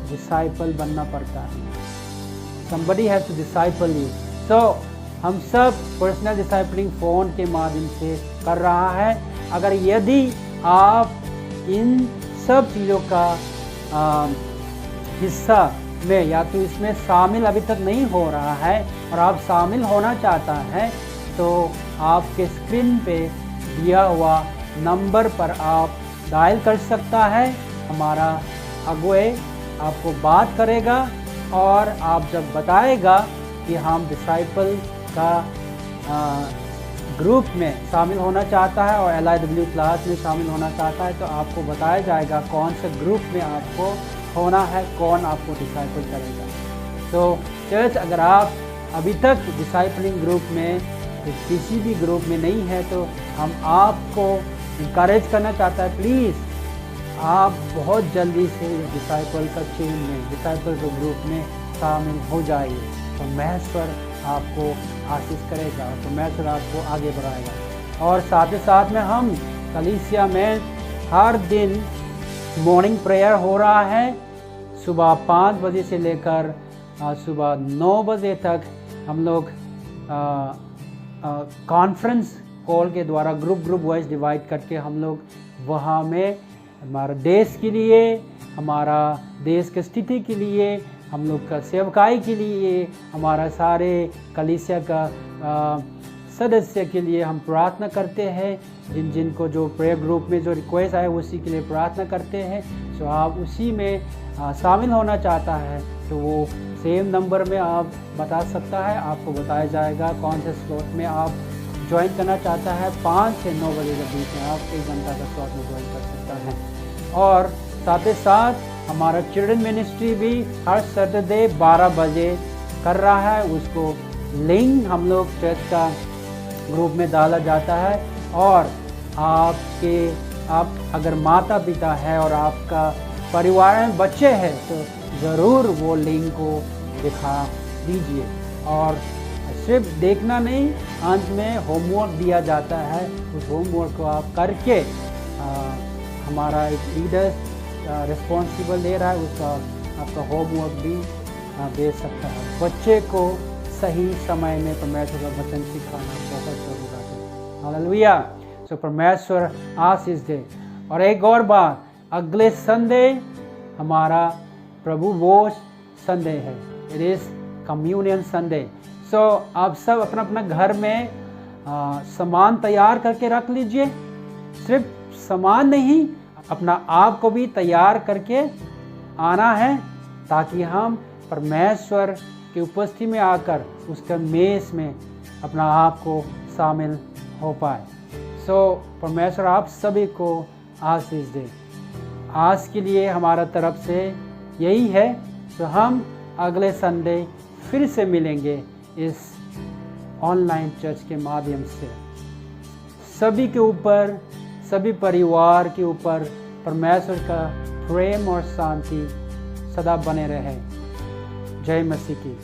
डिसाइपल बनना पड़ता है। Somebody has to disciple you. So हम सब पर्सनल डिसाइपलिंग फ़ोन के माध्यम से कर रहा है। अगर यदि आप इन सब चीज़ों का हिस्सा में या तो इसमें शामिल अभी तक नहीं हो रहा है और आप शामिल होना चाहता है, तो आपके स्क्रीन पे दिया हुआ नंबर पर आप डायल कर सकता है। हमारा अगुए आपको बात करेगा और आप जब बताएगा कि हम डिसाइपल का ग्रुप में शामिल होना चाहता है और LIW क्लास में शामिल होना चाहता है, तो आपको बताया जाएगा कौन से ग्रुप में आपको होना है, कौन आपको डिसाइपल करेगा। तो चर्च, अगर आप अभी तक डिसाइपलिंग ग्रुप में किसी भी ग्रुप में नहीं है, तो हम आपको इंकरेज करना चाहता है, प्लीज़ आप बहुत जल्दी से डिसाइपल का चेन में, डिसाइपल के ग्रुप में शामिल हो जाइए। तो परमेश्वर आपको आशीष करेगा, तो परमेश्वर आपको आगे बढ़ाएगा। और साथ ही साथ में हम कलीसिया में हर दिन मॉर्निंग प्रेयर हो रहा है। सुबह 5 बजे से लेकर सुबह 9 बजे तक हम लोग कॉन्फ्रेंस कॉल के द्वारा ग्रुप वाइज डिवाइड करके हम लोग वहाँ में हमारा देश के लिए, हमारा देश की स्थिति के लिए, हम लोग का सेवकाई के लिए, हमारा सारे कलीसिया का सदस्य के लिए हम प्रार्थना करते हैं। जिनको जो प्रेयर ग्रुप में जो रिक्वेस्ट आए उसी के लिए प्रार्थना करते हैं। सो आप उसी में शामिल होना चाहता है तो वो सेम नंबर में आप बता सकता है, आपको बताया जाएगा कौन से स्लॉट में आप ज्वाइन करना चाहता है। 5 से 9 बजे के बीच में आप 1 घंटा का स्लॉट में ज्वाइन कर सकता है। और साथ ही साथ हमारा चिल्ड्रन मिनिस्ट्री भी हर सैटरडे 12 बजे कर रहा है। उसको लिंक हम लोग चर्च का ग्रुप में डाला जाता है। और आप अगर माता पिता है और आपका परिवार में बच्चे हैं तो ज़रूर वो लिंक को दिखा दीजिए। और सिर्फ देखना नहीं, अंत में होमवर्क दिया जाता है, उस होमवर्क को आप करके हमारा एक लीडर रिस्पॉन्सिबल ले रहा है, उसका आपका होमवर्क भी दे सकता है। बच्चे को सही समय में परमेश्वर का वचन सिखाना बहुत ज़रूरत है। हालेलुया। सो परमेश्वर आशीष दे। और एक और बात, अगले संडे हमारा प्रभु भोज संडे है। It is communion Sunday. So आप सब अपना अपना घर में सामान तैयार करके रख लीजिए। सिर्फ सामान नहीं, अपना आप को भी तैयार करके आना है, ताकि हम परमेश्वर की उपस्थिति में आकर उसके मेज में अपना आप को शामिल हो पाए। सो परमेश्वर आप सभी को आशीष दे। आज के लिए हमारा तरफ से यही है। तो हम अगले संडे फिर से मिलेंगे इस ऑनलाइन चर्च के माध्यम से। सभी के ऊपर, सभी परिवार के ऊपर परमेश्वर का प्रेम और शांति सदा बने रहे। जय मसीह की।